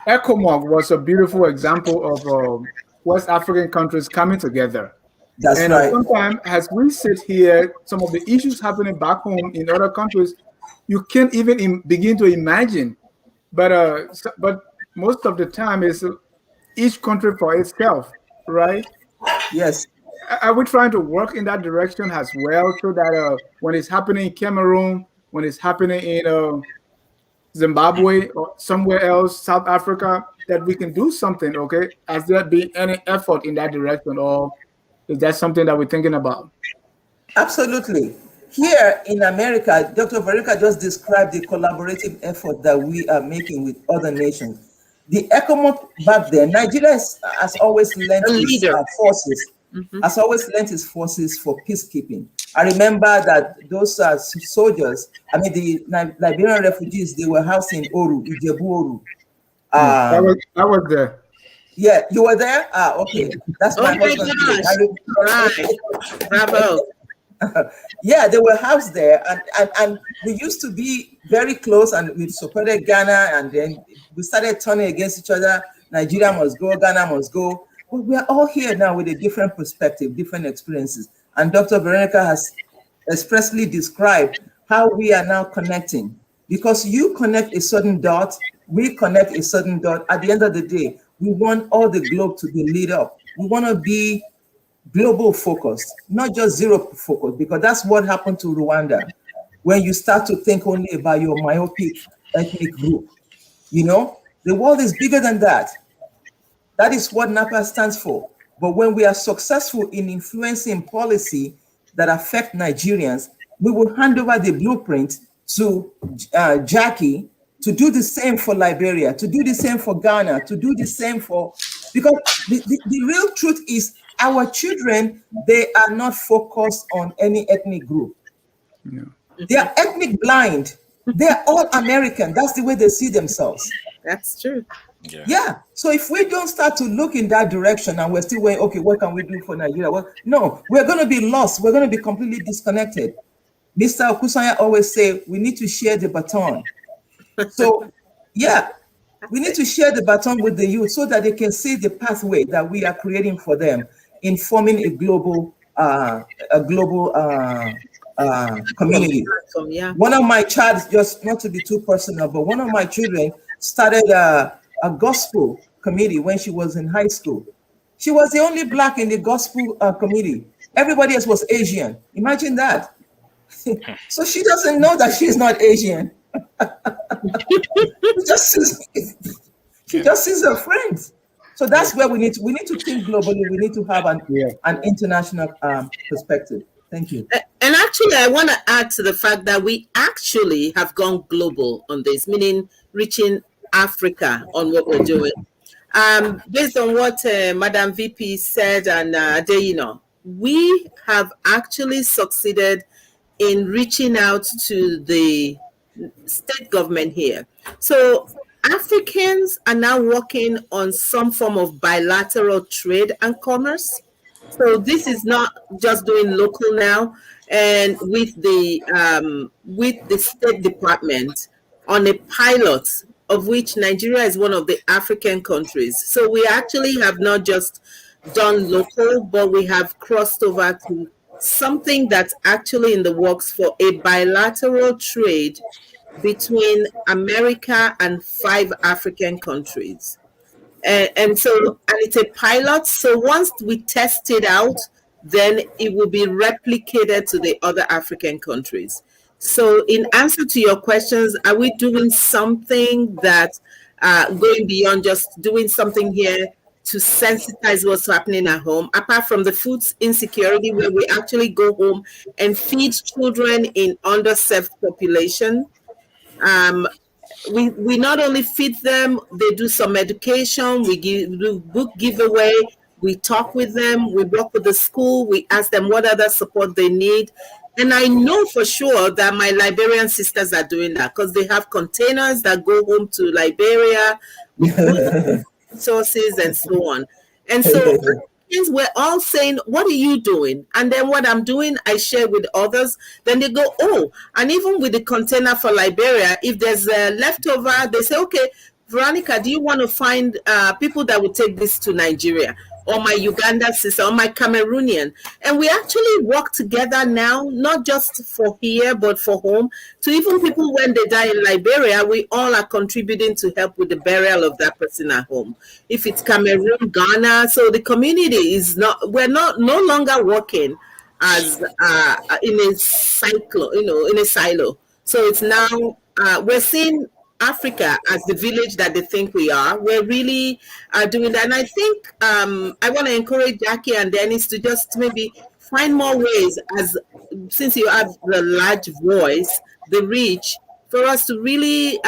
ECOMOG was a beautiful example of West African countries coming together. That's right. Sometimes, as we sit here, some of the issues happening back home in other countries, you can't even begin to imagine. But most of the time, it's each country for itself, right? Yes. Are we trying to work in that direction as well, so that when it's happening in Cameroon, when it's happening in Zimbabwe or somewhere else, South Africa, that we can do something, okay? Has there been any effort in that direction, or is that something that we're thinking about? Absolutely. Here in America, Dr. Veronica just described the collaborative effort that we are making with other nations. The ECOMOG back there, Nigeria has always lent its forces, has always lent its forces for peacekeeping. I remember that those soldiers, I mean, the Liberian refugees, they were housed in Oru, Ijebu Oru. I was there. Yeah, you were there? Okay. That's my husband. Right. Bravo. Yeah, they were housed there, and we used to be very close, and we supported Ghana, and then we started turning against each other. Nigeria must go, Ghana must go. But we are all here now with a different perspective, different experiences. And Dr. Veronica has expressly described how we are now connecting. Because you connect a certain dot, we connect a certain dot. At the end of the day, we want all the globe to be lit up. We want to be global focused, not just zero focused, because that's what happened to Rwanda when you start to think only about your myopic ethnic group. You know, the world is bigger than that. That is what NAPAC stands for. But when we are successful in influencing policy that affect Nigerians, we will hand over the blueprint to Jackie to do the same for Liberia, to do the same for Ghana, to do the same for, because the real truth is our children, they are not focused on any ethnic group. No. They are ethnic blind. They are all American. That's the way they see themselves. That's true. Yeah. So if we don't start to look in that direction and we're still going, okay, what can we do for Nigeria? Well, no, we're going to be lost. We're going to be completely disconnected. Mr. Okusanya always say, we need to share the baton. So, yeah, we need to share the baton with the youth so that they can see the pathway that we are creating for them in forming a global community. Yeah. One of my children, just not to be too personal, but one of my children started a gospel committee when she was in high school. She was the only Black in the gospel committee. Everybody else was Asian. Imagine that. So she doesn't know that she's not Asian. She just sees her friends. So that's where we need to think globally. We need to have an international perspective. Thank you. And actually, I want to add to the fact that we actually have gone global on this, meaning reaching Africa on what we're doing. Based on what Madam VP said, and we have actually succeeded in reaching out to the state government here. So Africans are now working on some form of bilateral trade and commerce. So this is not just doing local now, and with the State Department, on a pilot, of which Nigeria is one of the African countries. So we actually have not just done local, but we have crossed over to something that's actually in the works for a bilateral trade between America and 5 African countries. And it's a pilot. So once we test it out, then it will be replicated to the other African countries. So in answer to your questions, are we doing something that going beyond just doing something here to sensitize what's happening at home, apart from the food insecurity, where we actually go home and feed children in underserved population? We not only feed them, they do some education, we do book giveaway, we talk with them, we work with the school, we ask them what other support they need. And I know for sure that my Liberian sisters are doing that, because they have containers that go home to Liberia with resources and so on. And so we're all saying, what are you doing? And then what I'm doing, I share with others. Then they go, oh, and even with the container for Liberia, if there's a leftover, they say, okay, Veronica, do you want to find people that will take this to Nigeria? Or my Uganda sister, or my Cameroonian. And we actually work together now, not just for here, but for home, to even people when they die in Liberia, we all are contributing to help with the burial of that person at home. If it's Cameroon, Ghana, so the community is we're no longer working as in a cycle, in a silo. So it's now, we're seeing Africa as the village that they think we are. We're really doing that. And I think I want to encourage Jackie and Dennis to just maybe find more ways, since you have the large voice, the reach, for us to really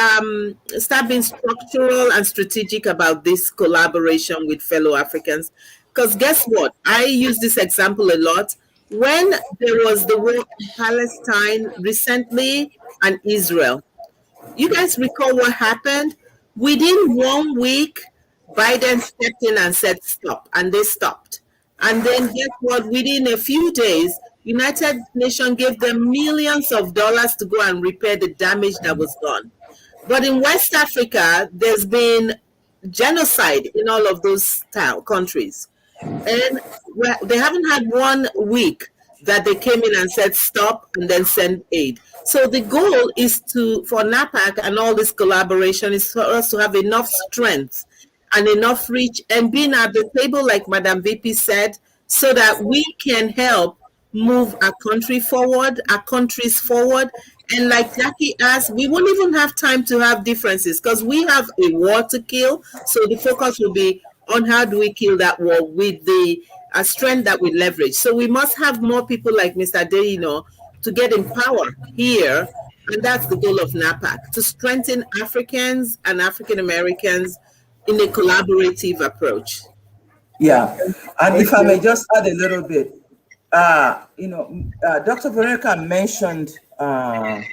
start being structural and strategic about this collaboration with fellow Africans. Because guess what? I use this example a lot. When there was the war in Palestine recently and Israel, you guys recall what happened? Within 1 week, Biden stepped in and said stop, and they stopped. And then guess what? Within a few days, United Nations gave them millions of dollars to go and repair the damage that was done. But in West Africa, there's been genocide in all of those countries. And they haven't had 1 week that they came in and said stop and then send aid. So the goal is for NAPAC and all this collaboration is for us to have enough strength and enough reach and being at the table, like Madam VP said, so that we can help move our country forward, our countries forward. And like Jackie asked, we won't even have time to have differences because we have a war to kill. So the focus will be on how do we kill that war with the strength that we leverage. So we must have more people like Mr. Deino to get in power here. And that's the goal of NAPAC, to strengthen Africans and African Americans in a collaborative approach. Yeah, and if I may just add a little bit, Dr. Veronica mentioned the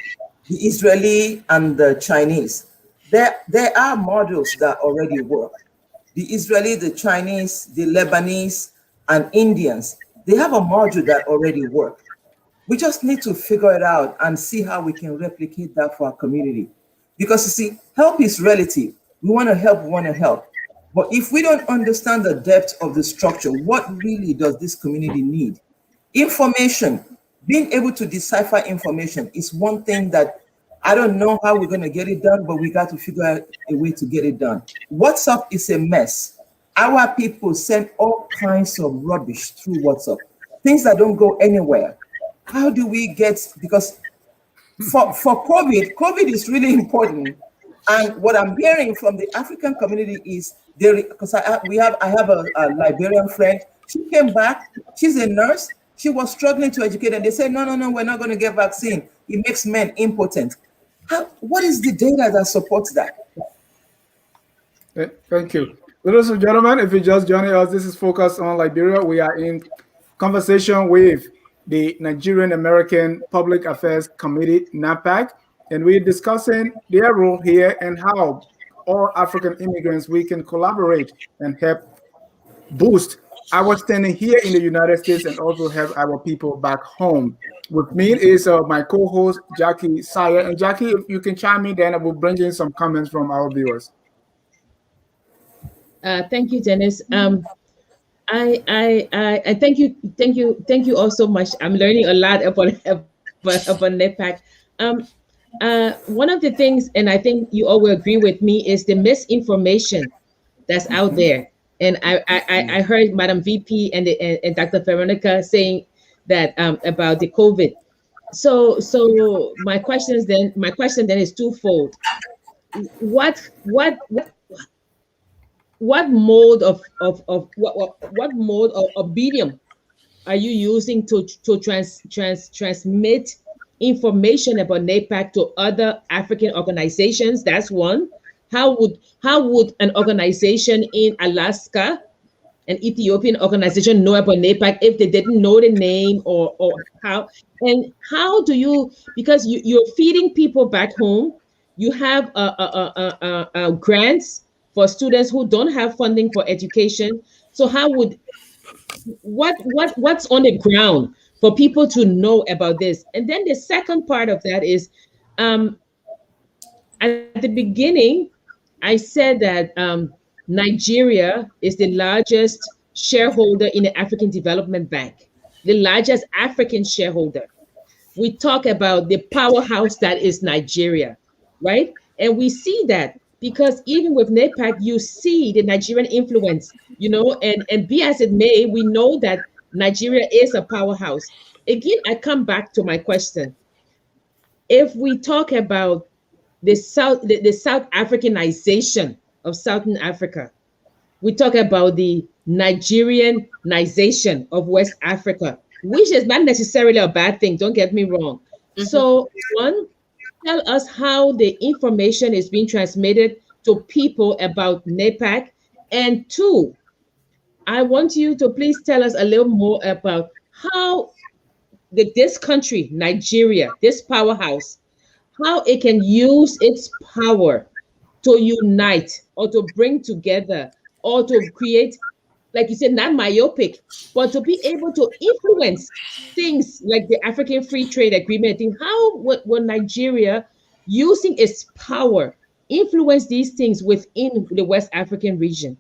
Israeli and the Chinese. There are models that already work. The Israeli, the Chinese, the Lebanese, and Indians, they have a module that already works. We just need to figure it out and see how we can replicate that for our community. Because you see, help is relative. We want to help. But if we don't understand the depth of the structure, what really does this community need? Information, being able to decipher information is one thing that I don't know how we're going to get it done, but we got to figure out a way to get it done. WhatsApp is a mess. Our people send all kinds of rubbish through WhatsApp, things that don't go anywhere. How do we because for COVID is really important. And what I'm hearing from the African community is because I have a Liberian friend. She came back. She's a nurse. She was struggling to educate, and they said, no, we're not going to get vaccine. It makes men impotent. What is the data that supports that? Thank you. Ladies and gentlemen, if you're just joining us, this is Focus on Liberia. We are in conversation with the Nigerian American Public Affairs Committee, NAPAC, and we're discussing their role here and how all African immigrants, we can collaborate and help boost our standing here in the United States and also help our people back home. With me is my co-host Jackie Sayer, and Jackie, if you can chime in, then I will bring in some comments from our viewers. Thank you, Dennis. I thank you all so much. I'm learning a lot about NAPAC. One of the things, and I think you all will agree with me, is the misinformation that's out there. And I heard Madam VP and Dr. Veronica saying that about the COVID. So my question then is twofold. What mode what mode of medium are you using to transmit information about NAPAC to other African organizations? That's one. How would an organization in Alaska, an Ethiopian organization, know about NAPAC if they didn't know the name, or how? And how do you, because you're feeding people back home, you have grants for students who don't have funding for education. So how would what's on the ground for people to know about this? And then the second part of that is, at the beginning, I said that Nigeria is the largest shareholder in the African Development Bank, the largest African shareholder. We talk about the powerhouse that is Nigeria, right? And we see that because even with NAPAC, you see the Nigerian influence, and be as it may, we know that Nigeria is a powerhouse. Again, I come back to my question. If we talk about the South Africanization of Southern Africa, we talk about the Nigerianization of West Africa, which is not necessarily a bad thing, don't get me wrong. So one, tell us how the information is being transmitted to people about NAPAC. And two, I want you to please tell us a little more about how this country, Nigeria, this powerhouse, how it can use its power to unite or to bring together or to create, like you said, not myopic, but to be able to influence things like the African Free Trade Agreement. How will Nigeria, using its power, influence these things within the West African region?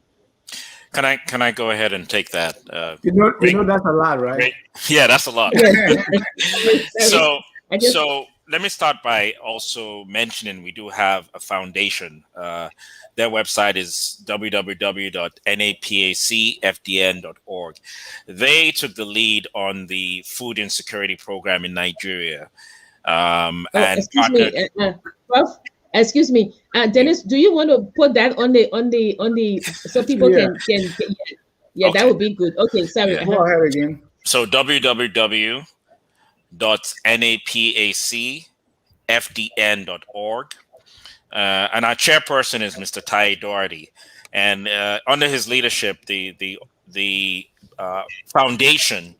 Can I go ahead and take that? You know that's a lot, right? Great. Yeah, that's a lot. So let me start by also mentioning we do have a foundation. Their website is www.napacfdn.org. They took the lead on the food insecurity program in Nigeria. Excuse me, Dennis, do you want to put that on the so people can okay. That would be good. Okay, sorry. Yeah. Go ahead again. So www.napacfdn.org. And our chairperson is Mr. Tai Doherty, and under his leadership, the foundation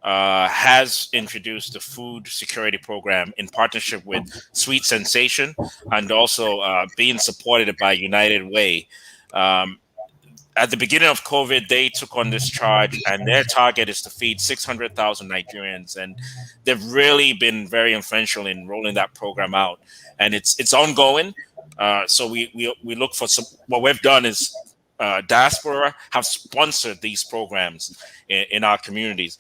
has introduced the food security program in partnership with Sweet Sensation, and also being supported by United Way. At the beginning of COVID, they took on this charge, and their target is to feed 600,000 Nigerians. And they've really been very influential in rolling that program out, and it's ongoing. So we look for some. What we've done is Diaspora have sponsored these programs in our communities.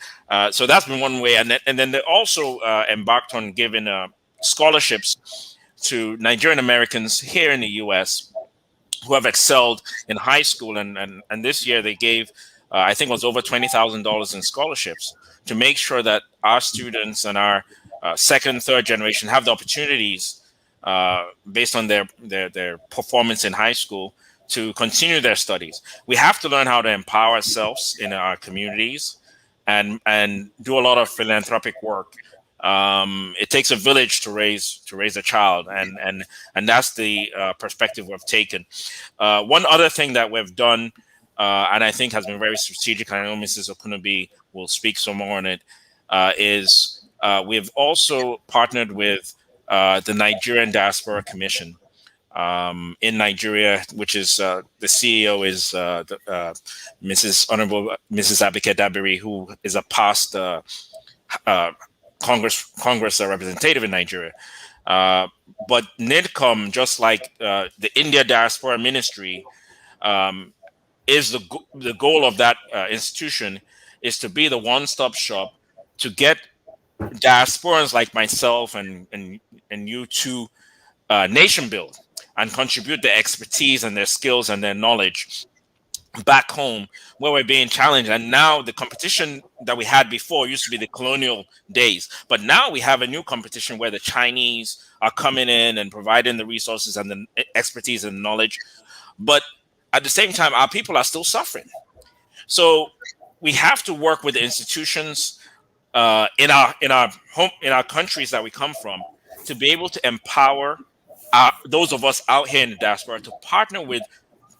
So that's been one way, and then they also embarked on giving scholarships to Nigerian Americans here in the U.S. who have excelled in high school, and this year they gave I think it was over $20,000 in scholarships to make sure that our students and our second, third generation have the opportunities based on their performance in high school to continue their studies. We have to learn how to empower ourselves in our communities and do a lot of philanthropic work. It takes a village to raise a child, and that's the perspective we've taken. One other thing that we've done, and I think has been very strategic, and I know Mrs. Okunobi will speak some more on it, is we've also partnered with the Nigerian Diaspora Commission in Nigeria, which is the CEO is Mrs. Honorable Mrs. Abike Dabiri, who is a past Congress representative in Nigeria. But NIDCOM, just like the India Diaspora Ministry, is the goal of that institution is to be the one-stop shop to get diasporans like myself and you to nation build and contribute their expertise and their skills and their knowledge back home where we're being challenged. And now the competition that we had before used to be the colonial days, but now we have a new competition where the Chinese are coming in and providing the resources and the expertise and knowledge, but at the same time our people are still suffering. So we have to work with the institutions in our countries that we come from to be able to empower those of us out here in the diaspora to partner with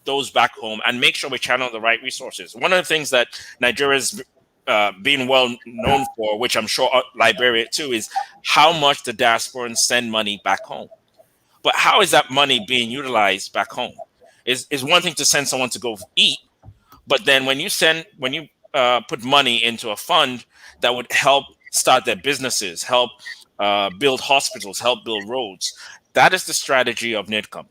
those back home and make sure we channel the right resources. One of the things that Nigeria's been well known for, which I'm sure Liberia too, is how much the diasporans send money back home. But how is that money being utilized back home? Is one thing to send someone to go eat, but then when you put money into a fund that would help start their businesses, help build hospitals, help build roads, that is the strategy of NIDCOM,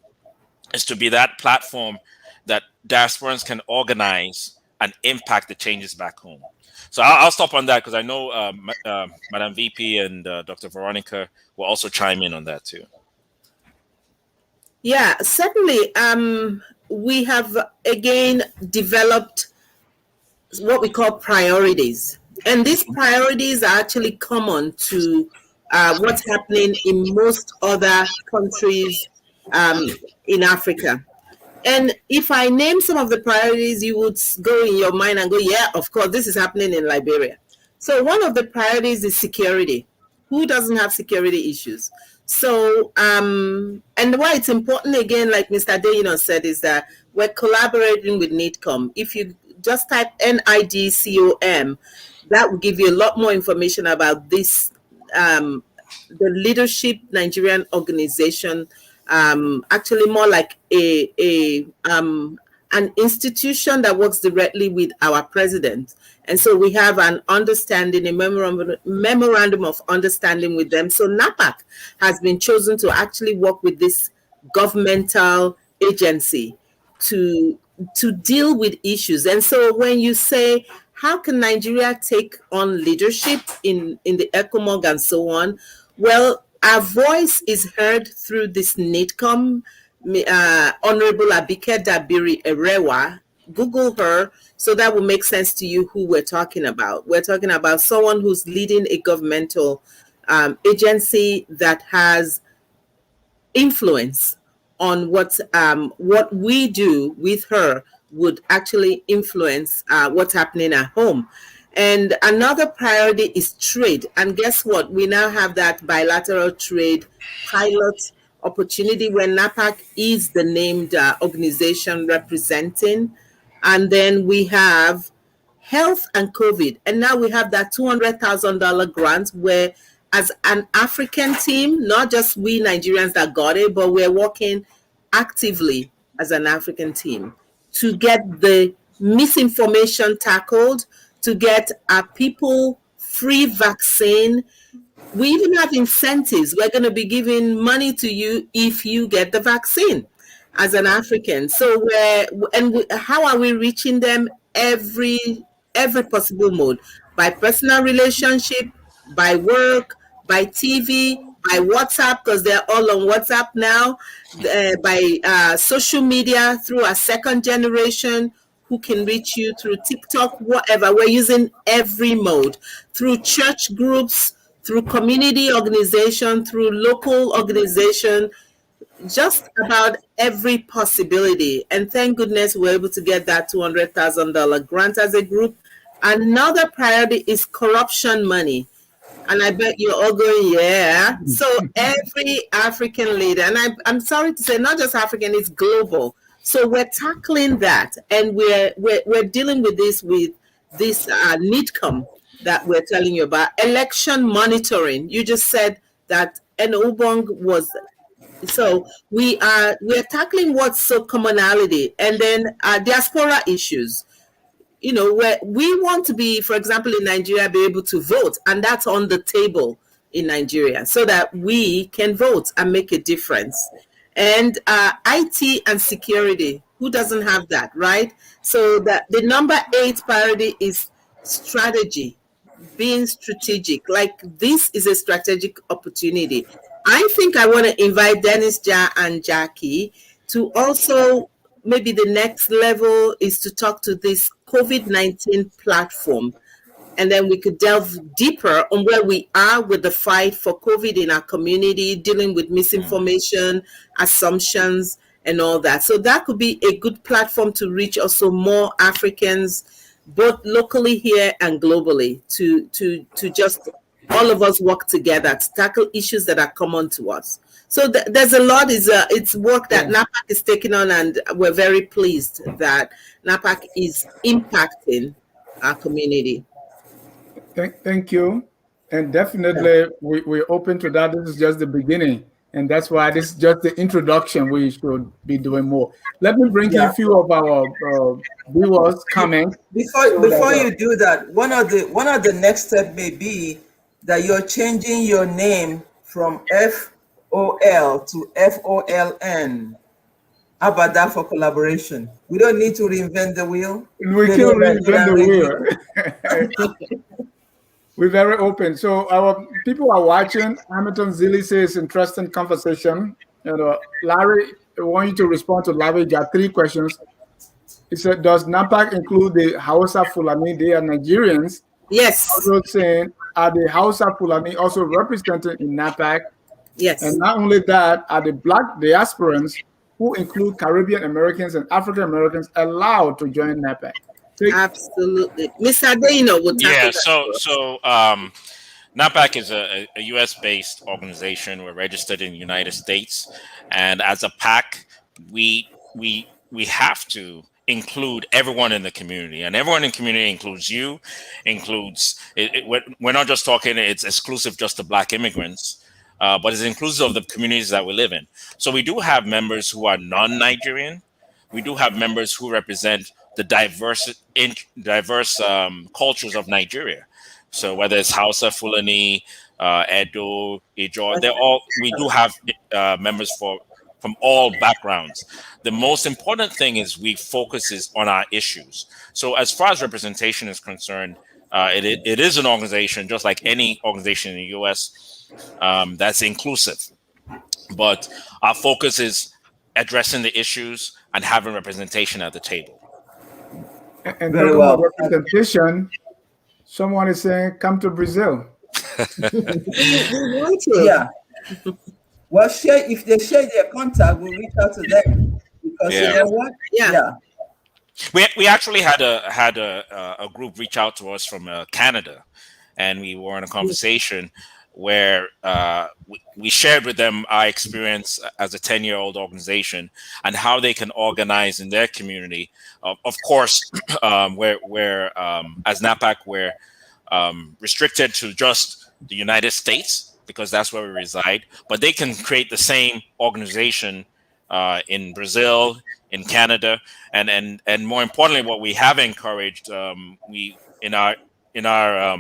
is to be that platform that diasporans can organize and impact the changes back home. So I'll stop on that because I know Madam VP and Dr. Veronica will also chime in on that too. Yeah, certainly. We have again developed what we call priorities. And these priorities are actually common to what's happening in most other countries in Africa. And if I name some of the priorities, you would go in your mind and go, yeah, of course, this is happening in Liberia. So one of the priorities is security. Who doesn't have security issues? So, and why it's important, again, like Mr. Deyino said, is that we're collaborating with NIDCOM. If you just type NIDCOM, that will give you a lot more information about this, the Leadership Nigerian organization, actually more like an institution that works directly with our president. And so we have an understanding, a memorandum of understanding with them. So NAPAC has been chosen to actually work with this governmental agency to deal with issues. And so when you say, how can Nigeria take on leadership in the ECOMOG and so on? Well, our voice is heard through this NIDCOM, Honorable Abike Dabiri Erewa. Google her, so that will make sense to you who we're talking about. We're talking about someone who's leading a governmental agency that has influence on what we do with her would actually influence what's happening at home. And another priority is trade. And guess what? We now have that bilateral trade pilot opportunity where NAPAC is the named organization representing. And then we have health and COVID. And now we have that $200,000 grant where, as an African team, not just we Nigerians that got it, but we're working actively as an African team to get the misinformation tackled, to get our people free vaccine. We even have incentives. We're going to be giving money to you if you get the vaccine as an African. So how are we reaching them? Every possible mode, by personal relationship, by work, by TV, by WhatsApp, because they're all on WhatsApp now, by social media through our second generation who can reach you through TikTok, whatever. We're using every mode, through church groups, through community organization, through local organization, just about every possibility. And thank goodness we're able to get that $200,000 grant as a group. Another priority is corruption money. And I bet you're all going, yeah. So every African leader, and I'm sorry to say, not just African, it's global. So we're tackling that, and we're dealing with this NIDCOM that we're telling you about. Election monitoring. You just said that Ubong was. So we're tackling what's so commonality, and then diaspora issues. You know, where we want to be, for example, in Nigeria, be able to vote, and that's on the table. in Nigeria so that we can vote and make a difference. And IT and security, who doesn't have that, right? So the number 8 priority is strategy, being strategic. Like, this is a strategic opportunity. I think I want to invite Dennis, Ja, and Jackie to also, maybe the next level is to talk to this COVID-19 platform. And then we could delve deeper on where we are with the fight for COVID in our community, dealing with misinformation, assumptions, and all that. So that could be a good platform to reach also more Africans, both locally here and globally, to just all of us work together to tackle issues that are common to us. So there's a lot. It's work that NAPAC is taking on, and we're very pleased that NAPAC is impacting our community. Thank you. And definitely, we're open to that. This is just the beginning. And that's why this is just the introduction. We should be doing more. Let me bring in a few of our viewers' comments. Before you do that, one of the next step may be that you're changing your name from FOL to FOLN. How about that for collaboration? We don't need to reinvent the wheel. We can't reinvent the wheel. We're very open. So our people are watching. Hamilton Zilli says interesting conversation. Larry, I want you to respond to Larry. Got 3 questions. He said, does NAPAC include the Hausa Fulani? They are Nigerians. Yes. Also saying, are the Hausa Fulani also represented in NAPAC? Yes. And not only that, are the Black diasporans, who include Caribbean Americans and African Americans, allowed to join NAPAC? Absolutely. Mr. Adeno would tackle that. So NAPAC is a U.S.-based organization. We're registered in the United States, and as a PAC, we have to include everyone in the community, and everyone in the community includes you, we're not just talking it's exclusive just to Black immigrants, but it's inclusive of the communities that we live in. So we do have members who are non-Nigerian. We do have members who represent the diverse cultures of Nigeria. So whether it's Hausa, Fulani, Edo, Ijaw, we do have members from all backgrounds. The most important thing is we focus on our issues. So as far as representation is concerned, it is an organization just like any organization in the U.S. That's inclusive. But our focus is addressing the issues and having representation at the table. And very well. Representation, someone is saying, come to Brazil. Yeah. Well, if they share their contact, we'll reach out to them. Because you know what? Yeah. We actually had a group reach out to us from Canada, and we were in a conversation where we shared with them our experience as a 10-year-old organization and how they can organize in their community. Of course, where as NAPAC, we're restricted to just the United States because that's where we reside, but they can create the same organization in Brazil, in Canada, and more importantly, what we have encouraged, in our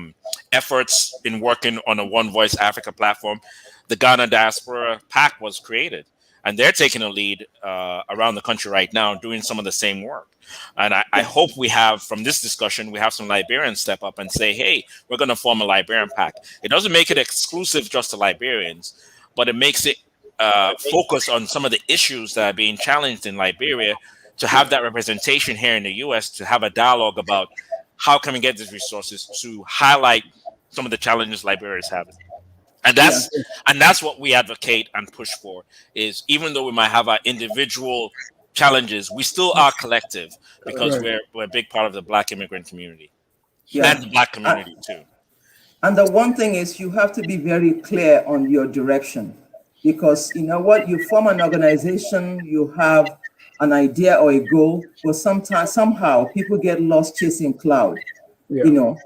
efforts in working on a One Voice Africa platform, the Ghana Diaspora PAC was created, and they're taking a lead around the country right now, doing some of the same work. And I hope we have, from this discussion, we have some Liberians step up and say, hey, we're going to form a Liberian PAC. It doesn't make it exclusive just to Liberians, but it makes it focus on some of the issues that are being challenged in Liberia, to have that representation here in the U.S., to have a dialogue about how can we get these resources to highlight some of the challenges Liberia is having. And that's what we advocate and push for, is even though we might have our individual challenges, we still are collective, because we're a big part of the Black immigrant community and the Black community too. And the one thing is, you have to be very clear on your direction, because you know what, you form an organization, you have an idea or a goal, but sometimes somehow people get lost chasing cloud, you know.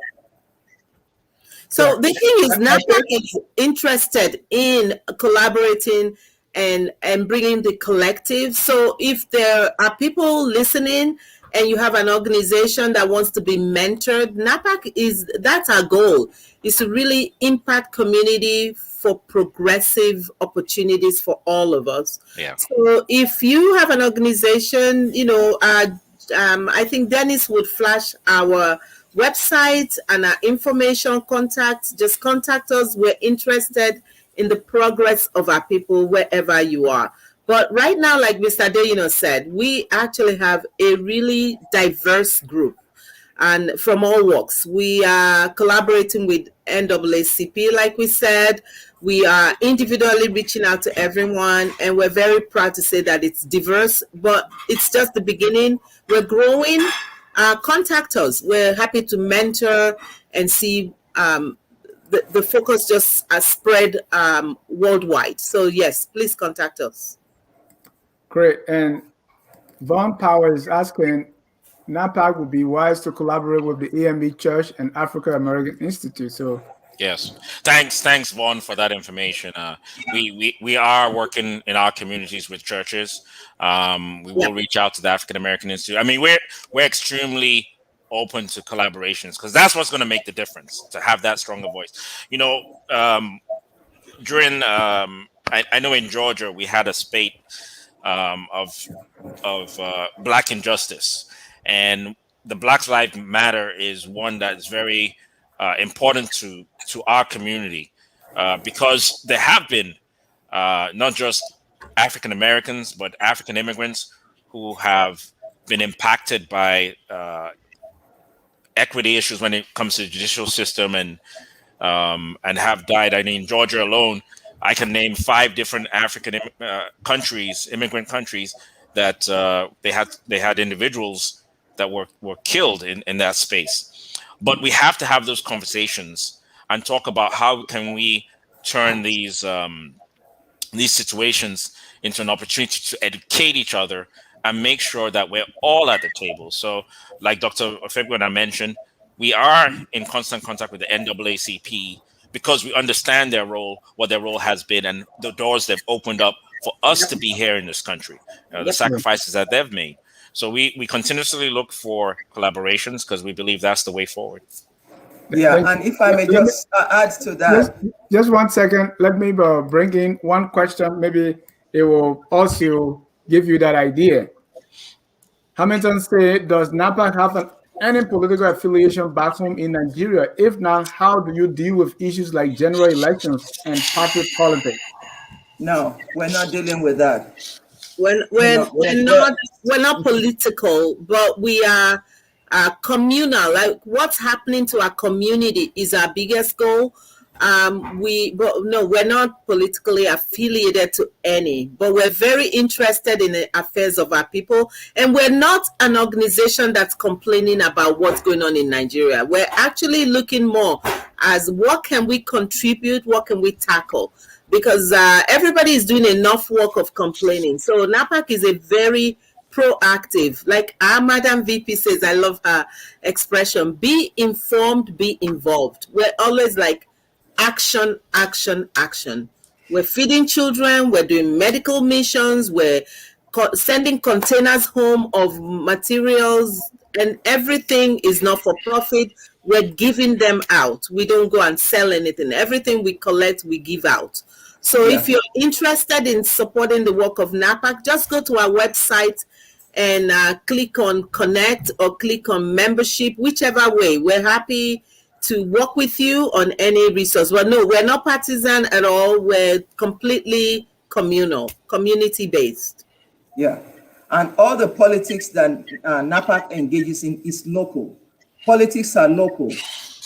So the thing is, NAPAC is interested in collaborating and bringing the collective. So if there are people listening and you have an organization that wants to be mentored, NAPAC that's our goal, is to really impact community for progressive opportunities for all of us. Yeah. So if you have an organization, I think Dennis would flash our website and our information contact. Just contact us. We're interested in the progress of our people wherever you are. But right now, like Mr. Deyino said, we actually have a really diverse group, and from all walks. We are collaborating with NAACP, like we said. We are individually reaching out to everyone, and we're very proud to say that it's diverse, but it's just the beginning. We're growing. Contact us. We're happy to mentor and see the focus just spread worldwide. So yes, please contact us. Great. And Von Power is asking, NAPAC would be wise to collaborate with the AME Church and African American Institute. So yes, thanks Vaughn, for that information. We are working in our communities with churches. We will reach out to the African American Institute. I mean, we're extremely open to collaborations, because that's what's going to make the difference, to have that stronger voice. During I know in Georgia we had a spate of Black injustice, and the Black Lives Matter is one that is very important to our community, because there have been not just African Americans but African immigrants who have been impacted by equity issues when it comes to the judicial system, and have died. I mean, in Georgia alone, I can name 5 different African immigrant countries that they had individuals that were killed in that space. But we have to have those conversations and talk about how can we turn these situations into an opportunity to educate each other and make sure that we're all at the table. So, like Dr. Ofegbuna mentioned, we are in constant contact with the NAACP, because we understand their role, what their role has been, and the doors they've opened up for us to be here in this country, the sacrifices that they've made. So we continuously look for collaborations, because we believe that's the way forward. Yeah, and if I may just add to that. Just 1 second. Let me bring in one question. Maybe it will also give you that idea. Hamilton said, does NAPAC have any political affiliation back home in Nigeria? If not, how do you deal with issues like general elections and party politics? No, we're not dealing with that. We're not political, but we are communal. Like, what's happening to our community is our biggest goal. We're not politically affiliated to any, but we're very interested in the affairs of our people. And we're not an organization that's complaining about what's going on in Nigeria. We're actually looking more as what can we contribute, what can we tackle? Because everybody is doing enough work of complaining. So NAPAC is a very proactive, like our Madam VP says, I love her expression, be informed, be involved. We're always like, action, action, action. We're feeding children, we're doing medical missions, we're sending containers home of materials, and everything is not for profit. We're giving them out. We don't go and sell anything. Everything we collect, we give out. So if you're interested in supporting the work of NAPAC, just go to our website and click on connect or click on membership, whichever way. We're happy to work with you on any resource. Well, no, we're not partisan at all. We're completely communal, community-based. Yeah, and all the politics that NAPAC engages in is local. Politics are local.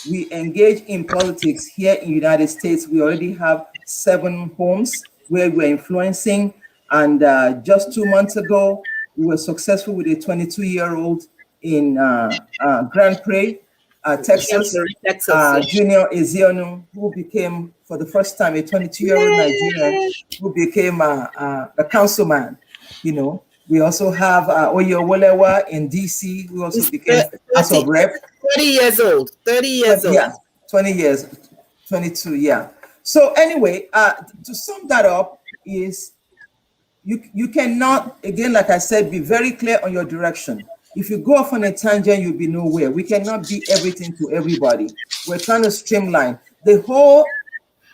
We engage in politics here in the United States. We already have 7 homes where we're influencing. And just 2 months ago, we were successful with a 22-year-old in Grand Prairie, Texas, Junior Ezionu, who became, for the first time, a 22-year-old Nigerian who became a councilman. You know, we also have Oyo Wolewa in DC, who also became House of Rep. 30 years old. Yeah, 20 years, 22, yeah. So anyway, to sum that up is you cannot, again, like I said, be very clear on your direction. If you go off on a tangent, you'll be nowhere. We cannot be everything to everybody. We're trying to streamline. The whole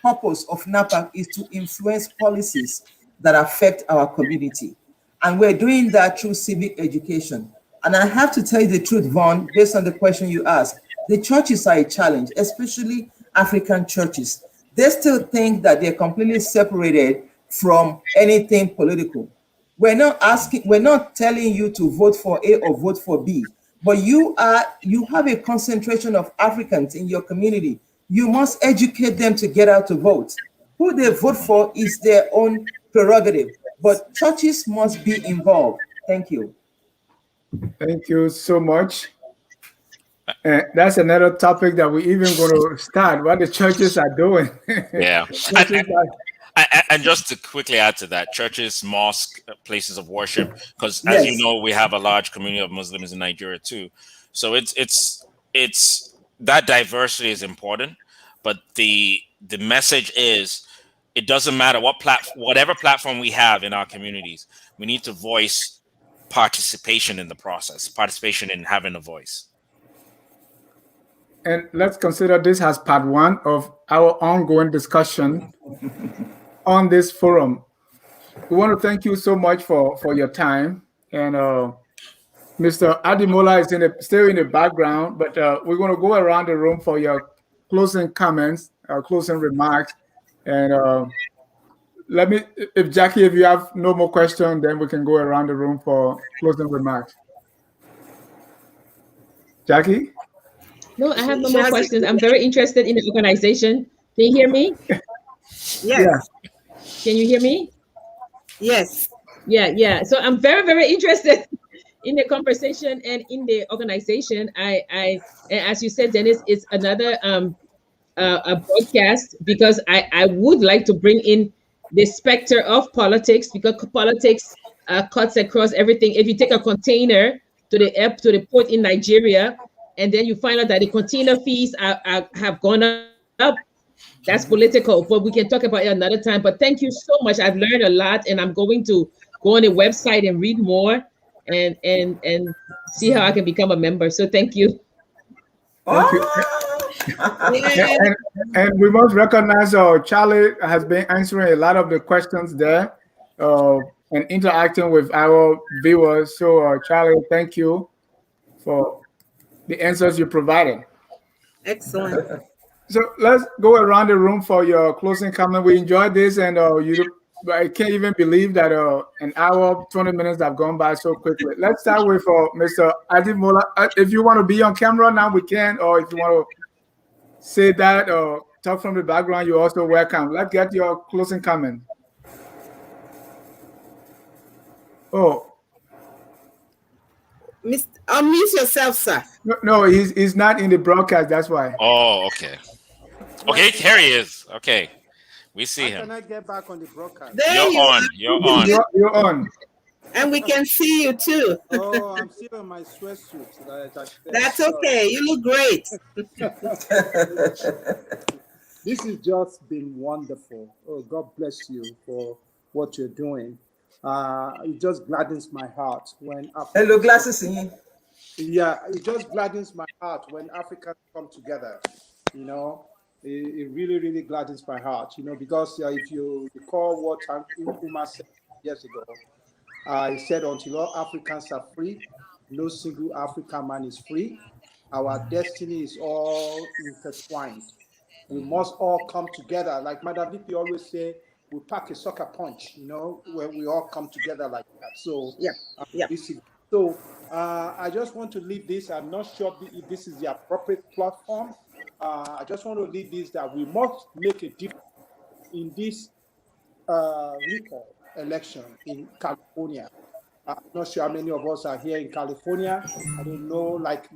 purpose of NAPAC is to influence policies that affect our community. And we're doing that through civic education. And I have to tell you the truth, Vaughn, based on the question you asked, the churches are a challenge, especially African churches. They still think that they're completely separated from anything political. We're not telling you to vote for A or vote for B, but you have a concentration of Africans in your community. You must educate them to get out to vote. Who they vote for is their own prerogative, but churches must be involved. Thank you. Thank you so much. That's another topic that we even going to start, what the churches are doing. Yeah. And just to quickly add to that, churches, mosques, places of worship, because as you know, we have a large community of Muslims in Nigeria too. So it's that diversity is important, but the message is it doesn't matter whatever platform we have in our communities, we need to voice participation in the process, participation in having a voice. And let's consider this as part one of our ongoing discussion on this forum. We want to thank you so much for your time. And Mr. Ademola is still in the background, but we're going to go around the room for your closing comments, closing remarks. And if Jackie, if you have no more questions, then we can go around the room for closing remarks. Jackie? No, I have no more questions. I'm very interested in the organization. Can you hear me? Yes. Yeah. Can you hear me? Yes. Yeah. So I'm very, very interested in the conversation and in the organization. I as you said, Dennis, it's another a broadcast because I would like to bring in the specter of politics, because politics cuts across everything. If you take a container to the port in Nigeria, and then you find out that the container fees have gone up, that's political, but we can talk about it another time. But thank you so much. I've learned a lot, and I'm going to go on the website and read more and see how I can become a member. So thank you. Thank you. And we must recognize Charlie has been answering a lot of the questions there and interacting with our viewers. So Charlie, thank you for the answers you provided. Excellent. So let's go around the room for your closing comment. We enjoyed this, and I can't even believe that an hour, 20 minutes have gone by so quickly. Let's start with Mr. Ademola. If you want to be on camera now, we can, or if you want to say that or talk from the background, you're also welcome. Let's get your closing comment. Oh. Unmute yourself, sir. No, he's not in the broadcast. That's why. Oh, okay. Okay, here he is. Okay, we see him. Can I get back on the broadcast? You're on. You're on. And we can see you too. Oh, I'm still in my sweatsuit. That's okay. You look great. This has just been wonderful. Oh, God bless you for what you're doing. It just gladdens my heart when Hello, glasses in. Yeah, it just gladdens my heart when Africans come together. You know, it really, really gladdens my heart. You know, because if you recall what Nkrumah said years ago, he said, "Until all Africans are free, no single African man is free. Our destiny is all intertwined. We must all come together." Like Madam VP always say, we pack a soccer punch, you know, where we all come together like that. So I just want to leave this. I'm not sure if this is the appropriate platform. I just want to leave this that we must make a difference in this recall election in California. I'm not sure how many of us are here in California. I don't know, like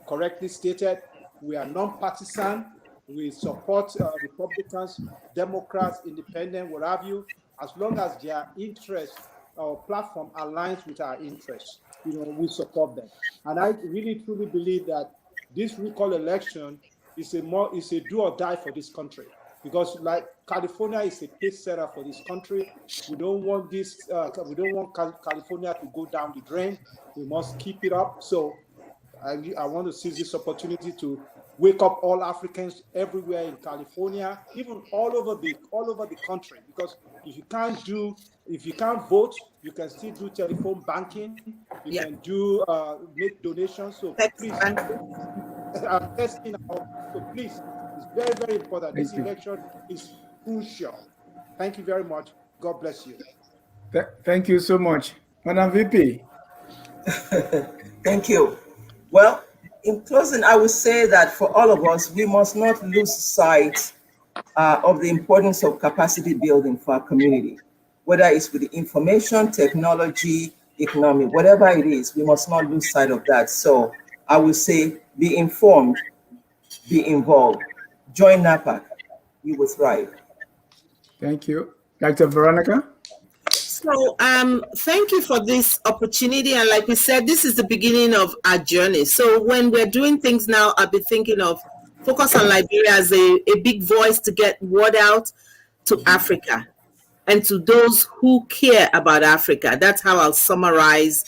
correctly stated, we are non-partisan. We support Republicans, Democrats, Independent, what have you, as long as their interest or platform aligns with our interests. You know, we support them. And I really truly believe that this recall election is a do or die for this country. because like California is a pace setter for this country. We don't want this. We don't want California to go down the drain. We must keep it up. So I want to seize this opportunity to wake up all Africans everywhere in California, even all over the country. Because if you can't vote, you can still do telephone banking. You can do make donations. So please, testing out. So please, it's very, very important. This election is crucial. Thank you very much. God bless you. Thank you so much, Madam VP. Thank you. Well, in closing, I would say that for all of us, we must not lose sight of the importance of capacity building for our community, whether it's with the information, technology, economy, whatever it is, we must not lose sight of that. So I would say be informed, be involved, join NAPAC, you will thrive. Thank you. Dr. Veronica? So thank you for this opportunity. And like we said, this is the beginning of our journey. So when we're doing things now, I'll be thinking of Focus on Liberia as a big voice to get word out to Africa and to those who care about Africa. That's how I'll summarize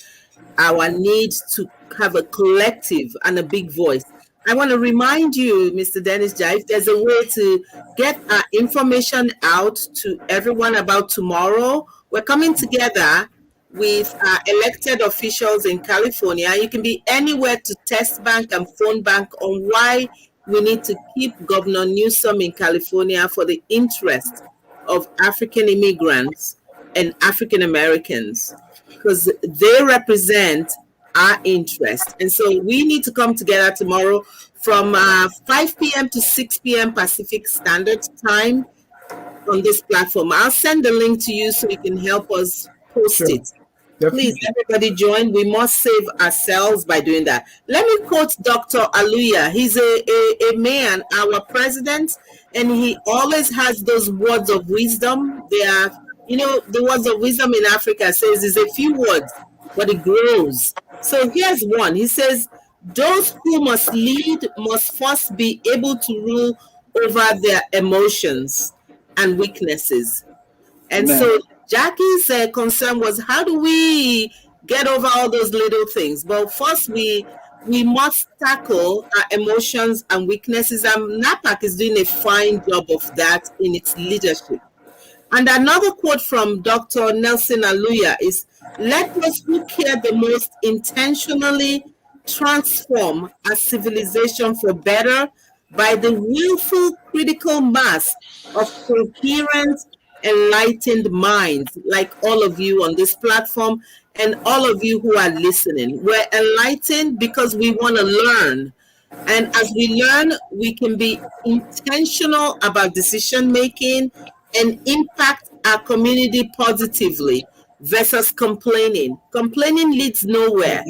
our need to have a collective and a big voice. I want to remind you, Mr. Dennis Jai, if there's a way to get our information out to everyone about tomorrow, we're coming together with our elected officials in California. You can be anywhere to test bank and phone bank on why we need to keep Governor Newsom in California for the interest of African immigrants and African Americans, because they represent our interest. And so we need to come together tomorrow from 5 p.m. to 6 p.m. Pacific Standard Time on this platform. I'll send the link to you so you can help us post it. Please, everybody join. We must save ourselves by doing that. Let me quote Dr. Aluya. He's a man, our president, and he always has those words of wisdom. They are, the words of wisdom in Africa says is a few words, but it grows. So here's one. He says, those who must lead must first be able to rule over their emotions and weaknesses. And so Jackie's concern was, how do we get over all those little things? Well, first we must tackle our emotions and weaknesses, and NAPAC is doing a fine job of that in its leadership. And another quote from Dr. Nelson Aluya is, let us who care the most intentionally transform our civilization for better by the willful critical mass of coherent, enlightened minds, like all of you on this platform and all of you who are listening. We're enlightened because we want to learn. And as we learn, we can be intentional about decision making and impact our community positively versus complaining. Complaining leads nowhere.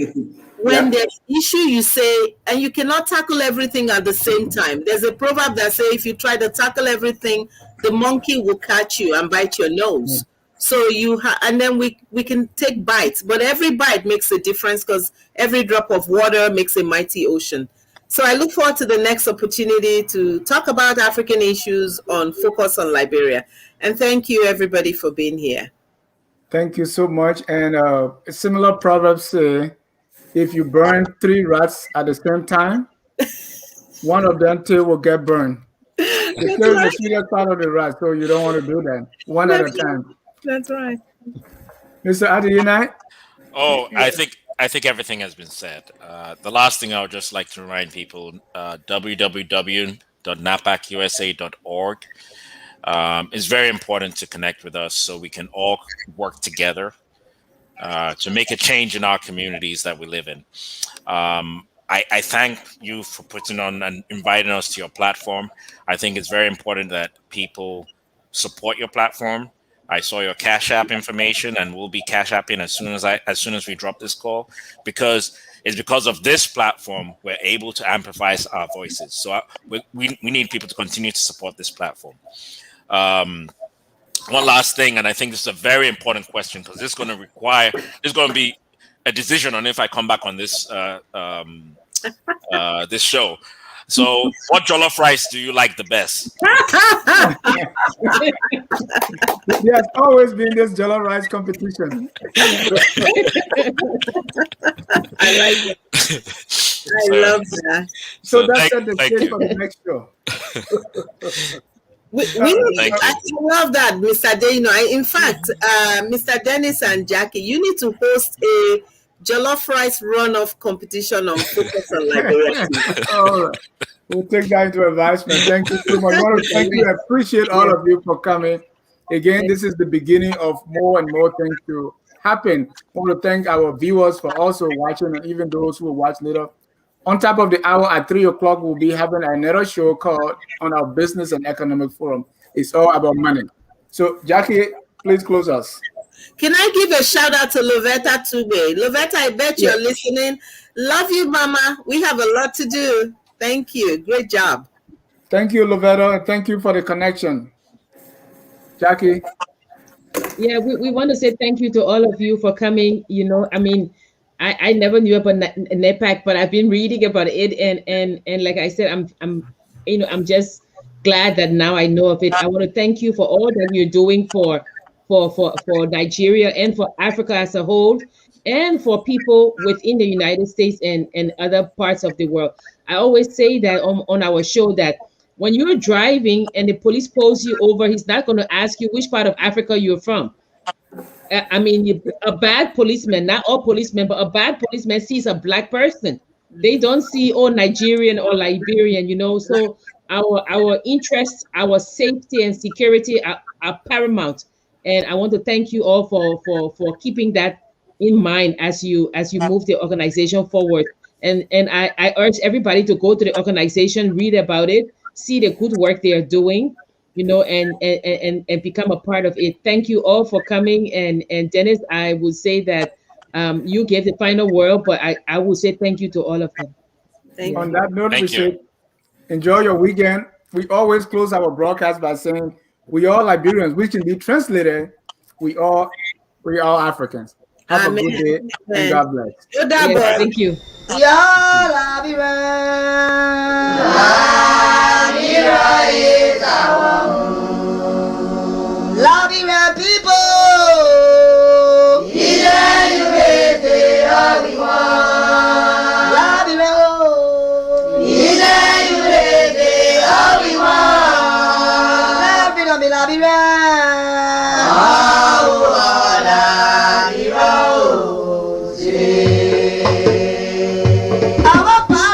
When there's issue, you say, and you cannot tackle everything at the same time. There's a proverb that says, if you try to tackle everything, the monkey will catch you and bite your nose. So and then we can take bites, but every bite makes a difference because every drop of water makes a mighty ocean. So I look forward to the next opportunity to talk about African issues on Focus on Liberia. And thank you, everybody, for being here. Thank you so much. And a similar proverb say, if you burn 3 rats at the same time, one of them tail will get burned. The tail is the sweetest part of the rat, so you don't want to do that. One at a time. That's right. Mr. Adeyina? Oh, I think everything has been said. The last thing I would just like to remind people, www.napacusa.org. It's very important to connect with us so we can all work together to make a change in our communities that we live in. I thank you for putting on and inviting us to your platform. I think it's very important that people support your platform. I saw your Cash App information, and we'll be Cash Apping as soon as we drop this call, because it's because of this platform we're able to amplify our voices. So we need people to continue to support this platform. One last thing, and I think this is a very important question because there's going to be a decision on if I come back on this this show. So, what jollof rice do you like the best? There's always been this jollof rice competition. I like it. I love that. So that's set the stage for the next show. I love that, Mr. Dano. In fact, Mr. Dennis and Jackie, you need to host a jollof rice runoff competition on Focus on Liberia. All right. We'll take that into advisement. Thank you so much. I want to thank you. I appreciate all of you for coming. Again, this is the beginning of more and more things to happen. I want to thank our viewers for also watching, and even those who will watch later. On top of the hour at 3 o'clock, we'll be having another show called On Our Business and Economic Forum. It's all about money. So, Jackie, please close us. Can I give a shout out to Lovetta Tube? Lovetta, I bet you're listening. Love you, Mama. We have a lot to do. Thank you. Great job. Thank you, Lovetta, and thank you for the connection. Jackie? Yeah, we want to say thank you to all of you for coming. You know, I mean, I never knew about NAPAC, but I've been reading about it, and like I said, I'm just glad that now I know of it. I want to thank you for all that you're doing for Nigeria and for Africa as a whole, and for people within the United States and other parts of the world. I always say that on our show that when you're driving and the police pulls you over, he's not going to ask you which part of Africa you're from. I mean, a bad policeman, not all policemen, but a bad policeman sees a black person. They don't see, Nigerian or Liberian, you know. So our interests, our safety and security are paramount. And I want to thank you all for keeping that in mind as you move the organization forward. And I urge everybody to go to the organization, read about it, see the good work they are doing, you know, and become a part of it. Thank you all for coming. And Dennis, I would say that you gave the final word, but I would say thank you to all of them. On that note, we say enjoy your weekend. We always close our broadcast by saying we are Liberians, which can be translated, we are Africans. Have a good day and God bless. Yes, thank you. Liberia people, Liberia.